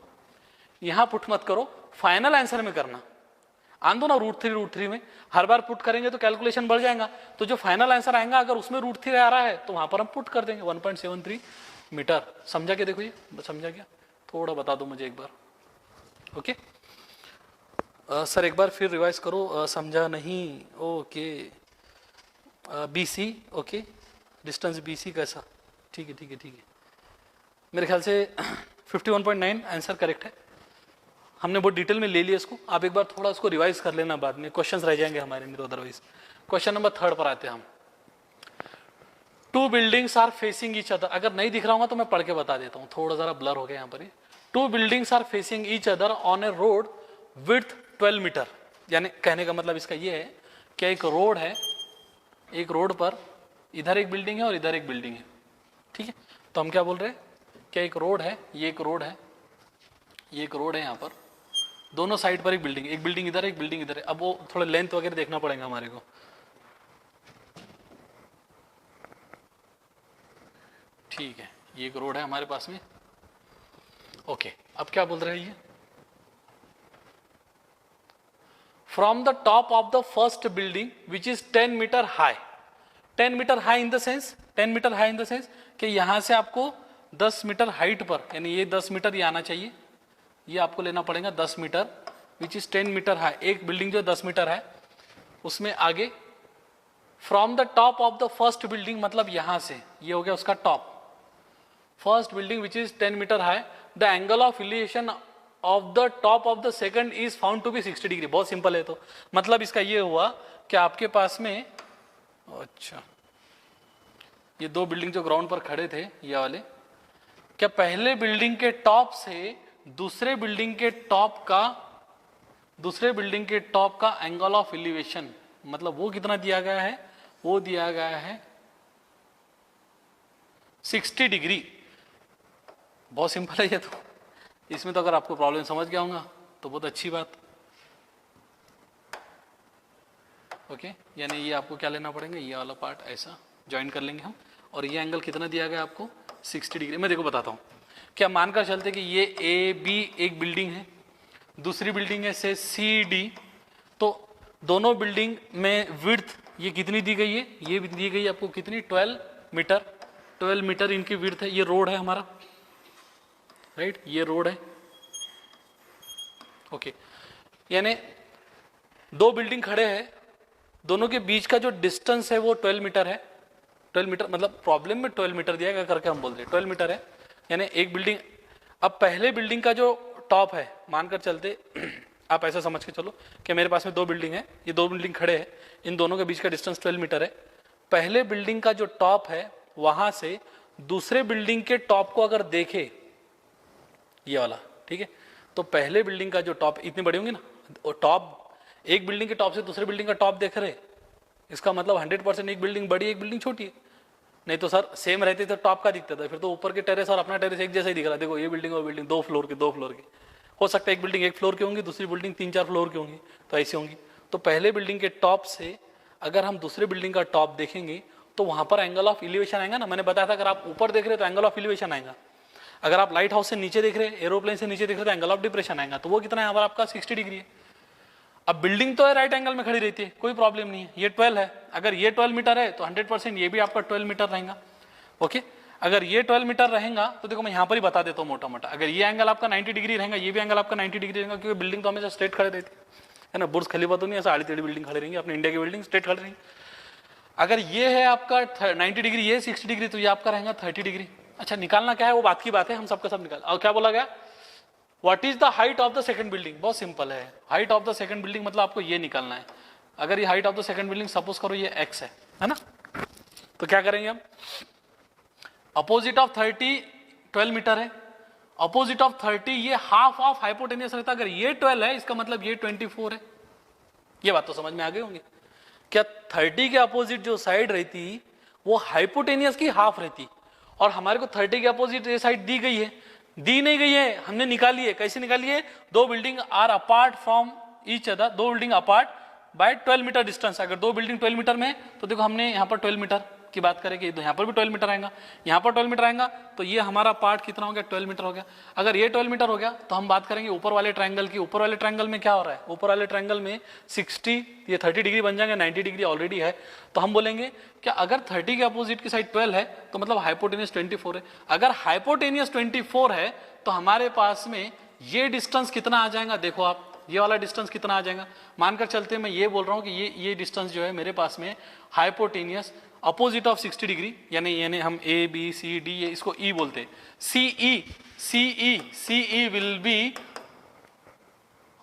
यहाँ पुट मत करो, फाइनल आंसर में करना, आन दो ना √3 में, हर बार पुट करेंगे तो कैलकुलेशन बढ़ जाएगा, तो जो फाइनल आंसर आएगा अगर उसमें √3 आ रहा है तो वहां पर हम पुट कर देंगे 1.73 मीटर। समझा क्या, देखो ये समझा क्या, थोड़ा बता दो मुझे एक बार, ओके सर एक बार फिर रिवाइज करो, समझा नहीं, okay BC, okay distance BC कैसा, ठीक है ठीक है ठीक है, मेरे ख्याल से 51.9 आंसर करेक्ट है, हमने बहुत डिटेल में ले लिया इसको, आप एक बार थोड़ा इसको रिवाइज कर लेना, बाद में क्वेश्चंस रह जाएंगे हमारे अंदर अदरवाइज। क्वेश्चन नंबर 3 पर आते हैं हम, 2 buildings are facing each other, अगर नहीं दिख रहा होगा तो मैं पढ़ के बता देता हूँ, थोड़ा जरा ब्लर हो गया यहाँ पर, 2 buildings are facing each other on a road width 12 metre, यानी कहने का मतलब इसका ये है कि एक रोड है, एक रोड पर इधर एक बिल्डिंग है और इधर एक बिल्डिंग है, ठीक है, तो हम क्या बोल रहे हैं कि एक रोड है, ये एक रोड है, ये एक रोड है, यहाँ पर दोनों साइड पर एक बिल्डिंग इधर एक बिल्डिंग इधर है, अब वो थोड़ा लेंथ वगैरह देखना पड़ेगा हमारे को, ठीक है, ये एक रोड है हमारे पास में, ओके अब क्या बोल रहे हैं ये, from the top of the first building which is 10 metre high, 10 metre high in the sense, 10 metre high in the sense कि यहां से आपको 10 मीटर हाइट पर, यानी ये 10 मीटर ये आना चाहिए, ये आपको लेना पड़ेगा 10 metre which is 10 metre high, एक बिल्डिंग जो 10 मीटर है उसमें आगे from the top of the first building, मतलब यहां से, ये हो गया उसका top, first building which is 10 metre high, the angle of elevation of the top of the second is found to be 60 degree. बहुत सिंपल है, तो मतलब इसका ये हुआ कि आपके पास में, अच्छा ये दो बिल्डिंग जो ग्राउंड पर खड़े थे ये वाले, क्या पहले बिल्डिंग के टॉप से दूसरे बिल्डिंग के टॉप का एंगल ऑफ एलिवेशन, मतलब वो कितना दिया गया है, वो दिया गया है 60 डिग्री। बहुत सिंपल है ये, तो इसमें तो अगर आपको प्रॉब्लम समझ गया होगा तो बहुत अच्छी बात। ओके, यानी ये आपको क्या लेना पड़ेगा, ये वाला पार्ट ऐसा ज्वाइन कर लेंगे हम, और ये एंगल कितना दिया गया आपको 60 डिग्री। मैं देखो बताता हूँ, क्या मानकर चलते कि ये ए बी एक बिल्डिंग है, दूसरी बिल्डिंग है से सी डी, तो दोनों बिल्डिंग में विड्थ ये कितनी दी गई है, ये भी दी गई है आपको कितनी 12 मीटर, 12 मीटर इनकी विड्थ है। ये रोड है हमारा, राइट, ये रोड है। ओके, यानी दो बिल्डिंग खड़े हैं, दोनों के बीच का जो डिस्टेंस है वो 12 मीटर है। 12 मीटर मतलब प्रॉब्लम में 12 मीटर दिया गया करके हम बोल रहे हैं 12 मीटर है, यानी एक बिल्डिंग। अब पहले बिल्डिंग का जो टॉप है, मानकर चलते आप ऐसा समझ के चलो कि मेरे पास में दो बिल्डिंग है, ये दो बिल्डिंग खड़े हैं, इन दोनों के बीच का डिस्टेंस 12 मीटर है। पहले बिल्डिंग का जो टॉप है वहां से दूसरे बिल्डिंग के टॉप को अगर देखे, ये वाला, ठीक है, तो पहले बिल्डिंग का जो टॉप, इतनी बड़ी होंगी ना, और टॉप एक बिल्डिंग के टॉप से दूसरे बिल्डिंग का टॉप देख रहे, इसका मतलब 100% एक बिल्डिंग बड़ी एक बिल्डिंग छोटी है। नहीं तो सर सेम रहती तो टॉप का दिखता था, फिर तो ऊपर के टेरेस और अपना टेरेस एक जैसा ही दिख रहा। देखो ये बिल्डिंग और बिल्डिंग दो फ्लोर की हो सकता है, एक बिल्डिंग एक फ्लोर की होंगी, दूसरी बिल्डिंग 3-4 फ्लोर की होंगी, तो ऐसी होंगी। तो पहले बिल्डिंग के टॉप से अगर हम दूसरे बिल्डिंग का टॉप देखेंगे तो वहां पर एंगल ऑफ एलिवेशन आएगा ना, मैंने बताया था अगर आप ऊपर देख रहे तो एंगल ऑफ एलिवेशन आएगा, अगर आप लाइट हाउस से नीचे देख रहे, एरोप्लेन से नीचे देख रहे तो एंगल ऑफ डिप्रेशन आएगा। तो वो कितना है यहाँ पर आपका 60 डिग्री है। अब बिल्डिंग तो है राइट एंगल में खड़ी रहती है, कोई प्रॉब्लम नहीं है, ये 12 है, अगर ये 12 मीटर है तो 100% ये भी आपका 12 मीटर रहेगा। ओके, अगर ये 12 मीटर रहेगा तो देखो मैं यहाँ पर ही बता देता हूँ मोटा मोटा, अगर ये एंगल आपका 90 डिग्री रहेगा, ये भी एंगल आपका 90 डिग्री रहेगा, क्योंकि बिल्डिंग तो हमेशा स्ट्रेट खड़े रहती है ना, बुर्ज खलीफा तो नहीं ऐसा आड़ी टेढ़ी बिल्डिंग खड़ी रहेंगी, अपने इंडिया की बिल्डिंग स्ट्रेट खड़ी रहेंगी। अगर ये है आपका 90 डिग्री, ये 60 डिग्री, तो ये आपका रहेगा 30 डिग्री। अच्छा, निकालना क्या है वो बात की बात है, हम सबका सब निकाल। और क्या बोला गया, what is the height of the second building, बहुत सिंपल है, height of the second building मतलब आपको ये निकालना है। अगर ये height of the second building suppose करो ये x है ना, तो क्या करेंगे हम, अपोजिट ऑफ 30 12 मीटर है, अपोजिट ऑफ 30 ये हाफ ऑफ हाइपोटेनियस रहता है, अगर ये 12 है इसका मतलब ये 24 है। ये बात तो समझ में आ गई होंगी, क्या 30 के अपोजिट जो साइड रहती वो हाइपोटेनियस की हाफ रहती, और हमारे को 30 के अपोजिट ये साइड दी गई है, दी नहीं गई है, हमने निकाली है। कैसे निकाली है, दो building are apart from each other, दो building apart by 12 metre distance. अगर दो बिल्डिंग 12 मीटर में है तो देखो हमने यहाँ पर 12 मीटर की बात करेंगे, तो यहाँ पर भी 12 मीटर आएगा, यहाँ पर 12 मीटर आएगा, तो ये हमारा पार्ट कितना हो गया 12 मीटर हो गया। अगर ये 12 मीटर हो गया तो हम बात करेंगे ऊपर वाले ट्रायंगल की। ऊपर वाले ट्रायंगल में क्या हो रहा है, ऊपर वाले ट्रायंगल में 60, ये 30 डिग्री बन जाएंगे, 90 डिग्री ऑलरेडी है, तो हम बोलेंगे कि अगर 30 के अपोजिट की साइड 12 है तो मतलब हाइपोटेनियस 24 है। अगर हाइपोटेनियस 24 है तो हमारे पास में ये डिस्टेंस कितना आ जाएगा, देखो आप ये वाला डिस्टेंस कितना आ जाएगा। मानकर चलते हैं मैं ये बोल रहा हूं कि ये डिस्टेंस जो है मेरे पास में हाइपोटेनियस अपोजिट ऑफ 60 डिग्री, यानी हम ए बी सी डी, ये इसको ई बोलते हैं, CE will be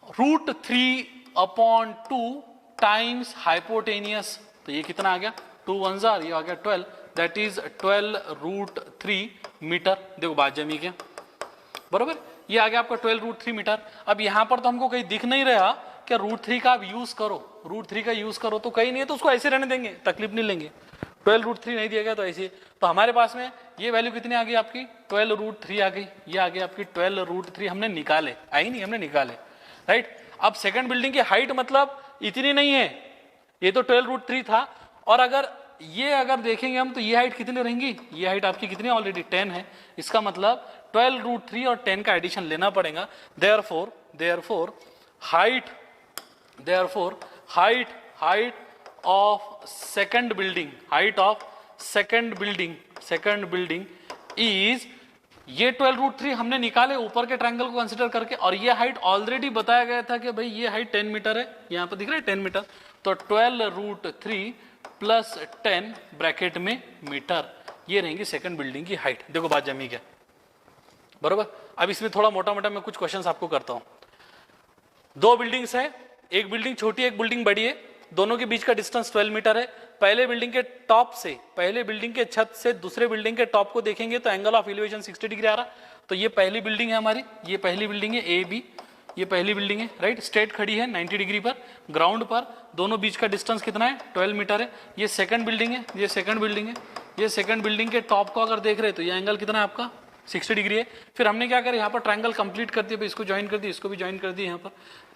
√3/2 times hypotenuse. तो ये कितना आ गया 2 1 जार, ये आ गया 12, दैट इज 12√3 मीटर। देखो बात जमी क्या, बरोबर, ये आ गया आपका 12√3 मीटर। अब यहां पर तो हमको कहीं दिख नहीं रहा कि √3 का आप यूज करो, √3 का यूज करो, तो कहीं नहीं है तो उसको ऐसे रहने देंगे, तकलीफ नहीं लेंगे। 12√3 नहीं दिया गया तो ऐसे, तो हमारे पास में ये वैल्यू कितनी आ गई आपकी 12√3 आ गई, ये आ गई आपकी 12√3, हमने निकाले, आई नहीं, हमने निकाले, राइट। अब सेकंड बिल्डिंग की हाइट मतलब इतनी नहीं है, ये तो 12√3 था, और अगर ये अगर देखेंगे हम तो ये हाइट कितनी रहेंगी, ये हाइट आपकी कितनी ऑलरेडी 10 है, इसका मतलब 12√3 और 10 का एडिशन लेना पड़ेगा। Therefore height of second building is ये 12√3 हमने निकाले ऊपर के ट्रायंगल को कंसीडर करके, और ये हाइट ऑलरेडी बताया गया था कि भाई ये हाइट 10 मीटर है, यहाँ पर दिख रहा है 10 मीटर, तो 12√3 प्लस 10 ब्रैकेट में मीटर, ये रहेंगी सेकंड बिल्डिंग की हाइट। देखो बात जमी क्या, बरोबर। अब इसमें थोड़ा मोटा मोटा मैं कुछ क्वेश्चंस आपको करता हूं। दो बिल्डिंग्स है, एक बिल्डिंग छोटी है एक बिल्डिंग बड़ी है, दोनों के बीच का डिस्टेंस 12 मीटर है। पहले बिल्डिंग के टॉप से, पहले बिल्डिंग के छत से दूसरे बिल्डिंग के टॉप को देखेंगे तो एंगल ऑफ एलिवेशन 60 डिग्री आ रहा। तो ये पहली बिल्डिंग है हमारी, ये पहली बिल्डिंग है ए बी, ये पहली बिल्डिंग है, राइट, स्ट्रेट खड़ी है 90 डिग्री पर ग्राउंड पर, दोनों बीच का डिस्टेंस कितना है 12 मीटर है। ये सेकंड बिल्डिंग है, ये सेकंड बिल्डिंग है, ये सेकंड बिल्डिंग के टॉप को अगर देख रहे तो ये एंगल कितना है आपका 60 डिग्री है। फिर हमने क्या करा, यहाँ पर ट्रायंगल कंप्लीट कर दिया, इसको ज्वाइन कर दिया, इसको भी ज्वाइन कर दिया यहाँ पर,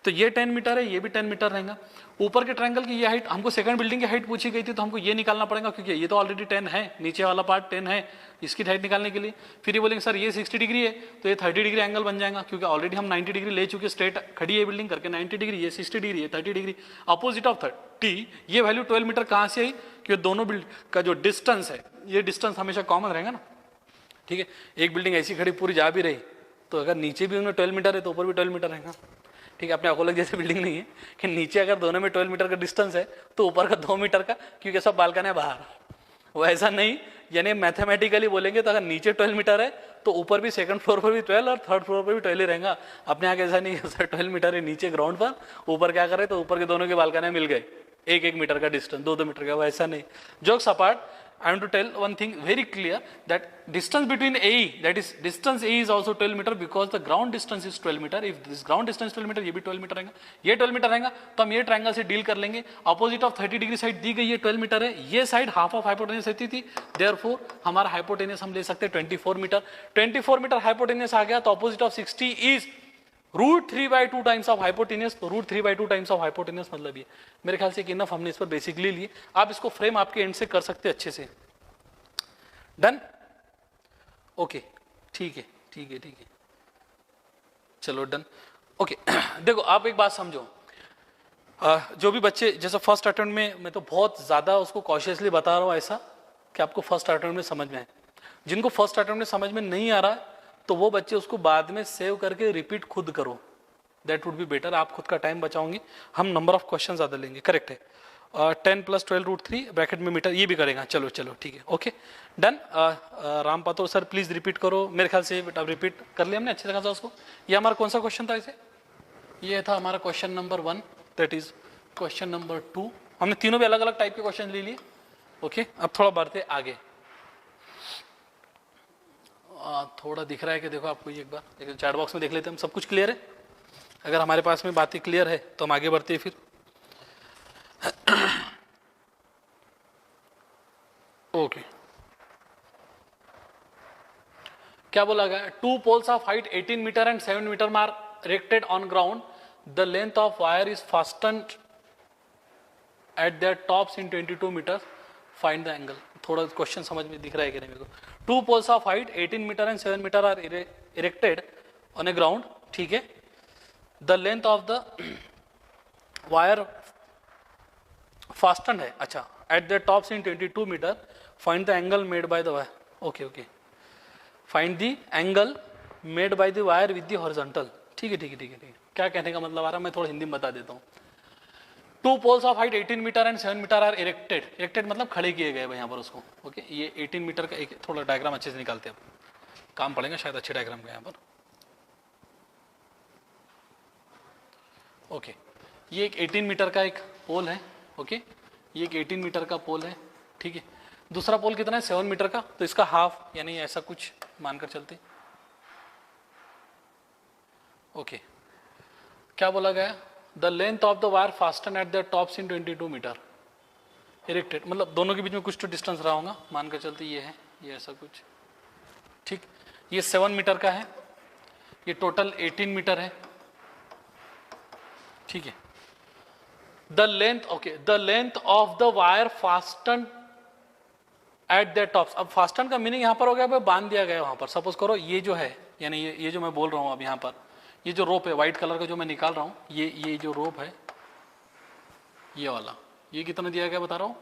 तो ये 10 मीटर है, ये भी 10 मीटर रहेगा। ऊपर के ट्रायंगल की ये हाइट, हमको सेकंड बिल्डिंग की हाइट पूछी गई थी तो हमको ये निकालना पड़ेगा, क्योंकि ये तो ऑलरेडी 10 है, नीचे वाला पार्ट 10 है, इसकी हाइट निकालने के लिए। फिर ये बोलेंगे सर ये 60 डिग्री है, तो ये 30 डिग्री एंगल बन जाएगा, क्योंकि ऑलरेडी हम 90 डिग्री ले चुके, स्ट्रेट खड़ी है बिल्डिंग करके 90 डिग्री, ये 60 डिग्री है 30 डिग्री, अपोजिट ऑफ 30। ये वैल्यू 12 मीटर कहाँ से आई, क्योंकि दोनों बिल्डिंग का जो डिस्टेंस है, ये डिस्टेंस हमेशा कॉमन रहेगा ना, ठीक है। एक बिल्डिंग ऐसी खड़ी पूरी जा भी रही, तो अगर नीचे भी उनमें 12 मीटर है तो ऊपर भी 12 मीटर रहेगा, ठीक है। अपने अकोलक जैसे बिल्डिंग नहीं है कि नीचे अगर दोनों में 12 मीटर का डिस्टेंस है तो ऊपर का 2 मीटर का, क्योंकि सब बालकनी है बाहर, वो ऐसा नहीं। यानी मैथमेटिकली बोलेंगे तो अगर नीचे 12 मीटर है तो ऊपर भी सेकंड फ्लोर पर भी 12 और थर्ड फ्लोर पर भी 12 ही रहेगा। अपने यहाँ ऐसा नहीं है सर 12 मीटर है नीचे ग्राउंड पर, ऊपर क्या करे तो ऊपर के दोनों के बालकनी मिल गए, 1-1 मीटर का डिस्टेंस, 2-2 मीटर का, वैसा नहीं। Jokes apart, I want to tell one thing very clear, that distance between AE, that is distance AE is also 12 meter because the ground distance is 12 meter. If this ground distance 12 meter, ये भी 12 मीटर रहेगा, ये 12 मीटर रहेगा, तो हम ये ट्रायंगल से डील कर लेंगे। अपोजिट ऑफ 30 डिग्री साइड दी गई है 12 मीटर है, ये साइड हाफ ऑफ हाइपोटेनियस रहती थी, देयरफॉर हमारा हाइपोटेनियस हम ले सकते हैं 24 मीटर। 24 मीटर हाइपोटेनियस आ गया तो opposite of 60 is √3/2 times of hypotenuse. तो √3/2 टाइम्स ऑफ हाइपोटेनियस मतलब ये, मेरे ख्याल से इनफ हमने इस पर बेसिकली लिए। आप इसको फ्रेम आपके एंड से कर सकते हैं अच्छे से। डन, ओके, ठीक है ठीक है ठीक है, चलो डन, ओके। देखो आप एक बात समझो, जो भी बच्चे जैसे फर्स्ट अटेम्प्ट में, मैं तो बहुत ज्यादा उसको कॉशियसली बता रहा हूँ ऐसा कि आपको फर्स्ट अटेम्प्ट में समझ में आए। जिनको फर्स्ट अटेम्प्ट में समझ में नहीं आ रहा तो वो बच्चे उसको बाद में सेव करके रिपीट खुद करो, दैट वुड बी बेटर। आप खुद का टाइम बचाओगे, हम नंबर ऑफ क्वेश्चन ज्यादा लेंगे, करेक्ट है। 10 + 12√3 ब्रैकेट में मीटर, ये भी करेगा, चलो चलो ठीक है, ओके डन। राम पातो सर प्लीज रिपीट करो, मेरे ख्याल से अब रिपीट कर लिया हमने अच्छे से खासा उसको। ये हमारा कौन सा क्वेश्चन था इसे, ये था हमारा question number 1, that is question number 2। हमने तीनों भी अलग अलग टाइप के क्वेश्चन ले लिए, ओके। अब थोड़ा बढ़ते आगे, थोड़ा दिख रहा है कि देखो आपको ये एक बार लेकिन चैट बॉक्स में देख लेते हैं हम, सब कुछ क्लियर है। अगर हमारे पास में बातें क्लियर है तो हम आगे बढ़ते हैं फिर। ओके, क्या बोला गया, 2 poles of height 18 metre and 7 metre are erected on ground, the length of wire is fastened at their tops in 22 meters, find the angle। थोड़ा क्वेश्चन समझ में दिख रहा है कि नहीं मेरे को। 2 poles of height 18 metre and 7 metre are erected on a ground, ठीक है, the length of the wire fasten है, अच्छा, at the tops in 22 metre, find the angle made by the wire, okay okay, find the angle made by the wire with the horizontal, ठीक है ठीक है ठीक है ठीक है। क्या कहने का मतलब आ रहा है, मैं थोड़ा हिंदी में बता देता हूँ। 2 poles of height 18 metre and 7 metre are erected, erected मतलब खड़े किए गए यहाँ पर उसको, ओके। ये 18 मीटर का एक थोड़ा डायग्राम अच्छे से निकालते हैं, काम पड़ेगा शायद अच्छे डायग्राम का यहाँ पर, ओके। ये एक 18 मीटर का एक पोल है, ओके, ये एक 18 मीटर का पोल है, ठीक है। दूसरा पोल कितना है 7 मीटर का, तो इसका हाफ यानी ऐसा कुछ मानकर चलते, ओके। क्या बोला गया, the length of the wire fasten at the tops in 22 metre erected, मतलब दोनों के बीच में कुछ तो डिस्टेंस रहा होगा, मानकर चलते ये है, ये ऐसा कुछ, ठीक। ये 7 मीटर का है, ये टोटल 18 मीटर है, ठीक है। The length, okay, the length of the wire fasten at the tops. अब फास्टन का मीनिंग यहां पर हो गया, बांध दिया गया वहां पर। सपोज करो ये जो है, यानी ये जो मैं बोल रहा हूं अब यहाँ पर, ये जो रोप है व्हाइट कलर का जो मैं निकाल रहा हूं, ये जो रोप है ये वाला, ये कितना दिया गया बता रहा हूं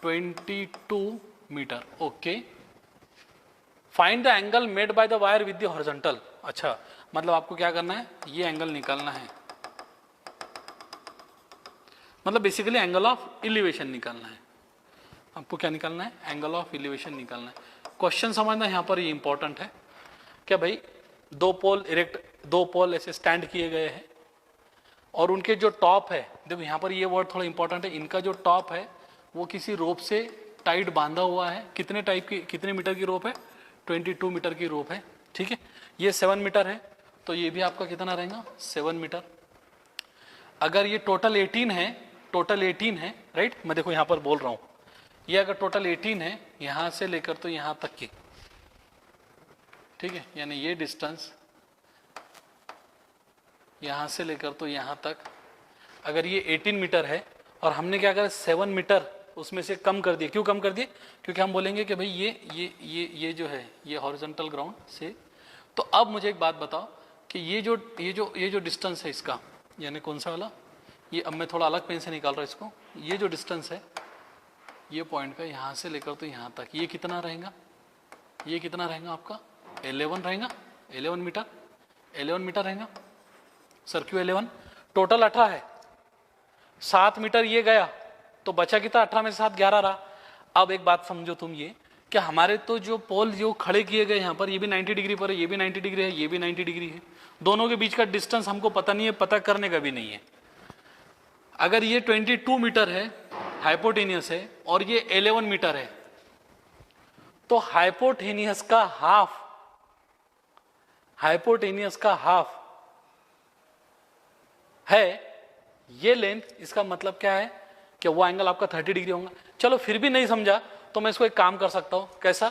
22 metre, okay. Find the angle made by the wire with the horizontal. अच्छा, मतलब आपको क्या करना है, ये एंगल निकालना है, मतलब बेसिकली एंगल ऑफ एलिवेशन निकालना है। आपको क्या निकालना है, एंगल ऑफ एलिवेशन निकालना है। क्वेश्चन समझना यहाँ पर ये इंपॉर्टेंट है क्या भाई, दो पोल ऐसे स्टैंड किए गए हैं और उनके जो टॉप है, देखो यहाँ पर ये वर्ड थोड़ा इंपॉर्टेंट है, इनका जो टॉप है वो किसी रोप से टाइट बांधा हुआ है। कितने मीटर की रोप है, 22 मीटर की रोप है, ठीक है। ये 7 मीटर है, तो ये भी आपका कितना रहेगा, 7 मीटर। अगर ये टोटल 18 है, राइट, मैं देखो यहाँ पर बोल रहा हूँ, ये अगर टोटल 18 है यहाँ से लेकर तो यहाँ तक की, ठीक है, यानी ये डिस्टेंस यहाँ से लेकर तो यहाँ तक, अगर ये 18 मीटर है और हमने क्या करा, 7 मीटर उसमें से कम कर दिए। क्यों कम कर दिए, क्योंकि हम बोलेंगे कि भाई ये जो है ये हॉरिजॉन्टल ग्राउंड से। तो अब मुझे एक बात बताओ कि ये जो डिस्टेंस है इसका, यानी कौन सा वाला, ये अब मैं थोड़ा अलग पेन से निकाल रहा हूँ इसको, ये जो डिस्टेंस है ये पॉइंट का यहाँ से लेकर तो यहाँ तक, ये कितना रहेगा, ये कितना रहेगा आपका 11 रहेगा, 11 मीटर रहेगा। सर क्यों 11, टोटल 18 है, 7 मीटर ये गया तो बचा कितना, 18 में से 7 11 रहा। अब एक बात समझो तुम ये कि हमारे तो जो पोल जो खड़े किए गए यहाँ पर, ये भी 90 डिग्री पर है, ये भी 90 डिग्री है, ये भी 90 डिग्री है, दोनों के बीच का डिस्टेंस हमको पता नहीं है, पता करने का भी नहीं है। अगर ये 22 मीटर है हाइपोटेनियस है और ये 11 मीटर है, तो हाइपोटेनियस का हाफ है ये लेंथ। इसका मतलब क्या है कि वो एंगल आपका 30 डिग्री होगा। चलो फिर भी नहीं समझा तो मैं इसको एक काम कर सकता हूं, कैसा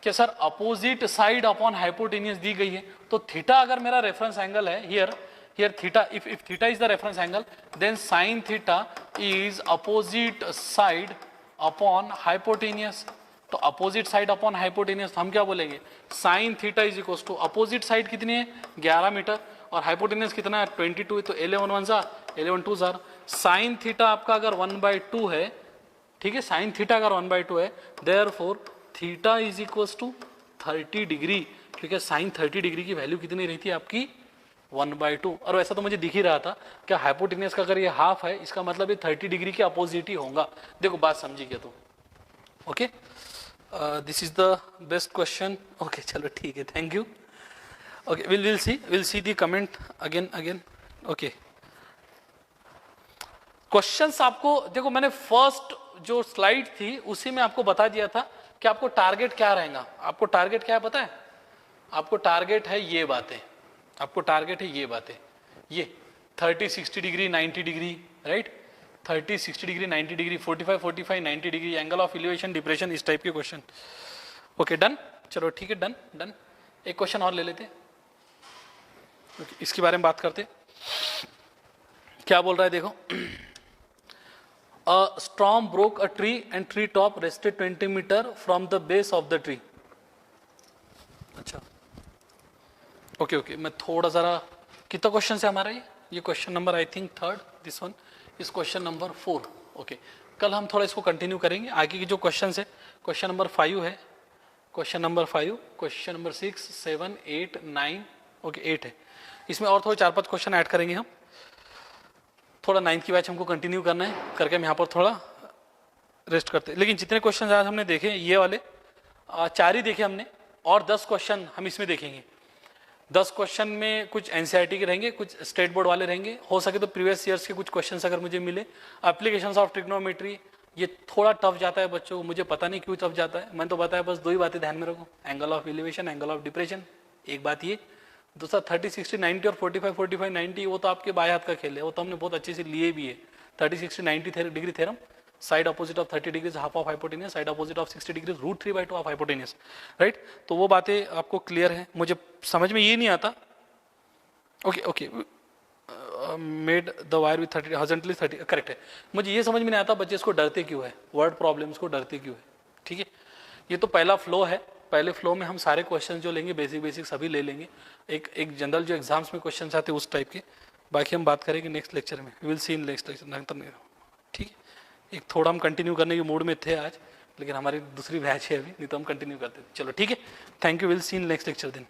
कि sir opposite side upon hypotenuse दी गई है, तो थीटा अगर मेरा रेफरेंस एंगल है, here theta, if theta is the reference angle, then sine theta is opposite side upon hypotenuse. तो अपोजिट साइड अपॉन हाइपोटेनियस हम क्या बोलेंगे, sine theta is equal to, opposite side कितनी है 11 मीटर और हाइपोटेनियस कितना है 22 है, तो 11 1 जार 11 2 जार। साइन थीटा आपका अगर 1/2 है, ठीक है, साइन थीटा अगर 1/2 है, therefore theta is equal to 30 degree, क्योंकि साइन 30 डिग्री की वैल्यू कितनी रहती है आपकी 1/2। और वैसा तो मुझे दिख ही रहा था कि हाइपोटेनियस का अगर ये हाफ है, इसका मतलब ये 30 डिग्री के अपोजिट ही होगा। देखो बात समझी क्या तुम, okay, this is the best question. Okay चलो ठीक है, thank you. Okay we'll see the comment again okay. Questions आपको देखो, मैंने फर्स्ट जो स्लाइड थी उसी में आपको बता दिया था कि आपको टारगेट क्या रहेगा। आपको टारगेट क्या है पता है, आपको टारगेट है ये बातें, आपको टारगेट है ये बातें, ये 30 60 degree 90 degree, right, 30 60 degree 90 degree 45 90 degree, angle of elevation depression, इस टाइप के क्वेश्चन। ओके डन, चलो ठीक है, डन। एक क्वेश्चन और ले लेते, okay, इसके बारे में बात करते। क्या बोल रहा है देखो, A storm broke a tree and tree top rested 20 meter from the base of the tree। अच्छा ओके मैं थोड़ा ज़रा, कितना क्वेश्चन है हमारा ये question number I think 3rd, this one इस क्वेश्चन नंबर 4। ओके कल हम थोड़ा इसको कंटिन्यू करेंगे। आगे की जो क्वेश्चन है, क्वेश्चन नंबर 5 है, question number 5, question number 6 7 8 9, okay 8 है। इसमें और थोड़े 4-5 क्वेश्चन ऐड करेंगे हम। थोड़ा 9th की बैच हमको कंटिन्यू करना है, करके हम यहाँ पर थोड़ा रेस्ट करते हैं। लेकिन जितने क्वेश्चन आज हमने देखे ये वाले 4 ही देखे हमने, और 10 क्वेश्चन हम इसमें देखेंगे। 10 क्वेश्चन में कुछ एनसीईआरटी के रहेंगे, कुछ स्टेट बोर्ड वाले रहेंगे, हो सके तो प्रीवियस ईयर्स के कुछ क्वेश्चन अगर मुझे मिले। एप्लीकेशंस ऑफ ट्रिग्नोमेट्री ये थोड़ा टफ जाता है बच्चों को, मुझे पता नहीं क्यों टफ जाता है। मैंने तो बताया बस 2 ही बातें ध्यान में रखो, angle of elevation, angle of depression, एक बात ये। दूसरा 30 60 90 और 45 90 वो तो आपके बाएं हाथ का खेल है, वो तो हमने बहुत अच्छे से लिए भी है। 30 60 90 degree theorem, side opposite of 30 degree half of hypotenuse, side opposite of 60 degree √3/2 of hypotenuse, right. तो वो बातें आपको क्लियर है। मुझे समझ में ये नहीं आता, okay made the wire with 30 horizontally 30, correct है। मुझे ये समझ में नहीं आता बच्चे इसको डरते क्यों है, वर्ड प्रॉब्लम्स को डरते क्यों है, ठीक है। ये तो पहला फ्लो है, पहले फ्लो में हम सारे क्वेश्चन जो लेंगे बेसिक सभी ले लेंगे, एक जनरल जो एग्जाम्स में क्वेश्चन आते हैं उस टाइप के। बाकी हम बात करेंगे नेक्स्ट लेक्चर में, will see in next lecture, ठीक है। एक थोड़ा हम कंटिन्यू करने के मूड में थे आज, लेकिन हमारी दूसरी बैच है अभी, नहीं तो हम कंटिन्यू करते थे। चलो ठीक है, thank you, will see in next lecture दिन।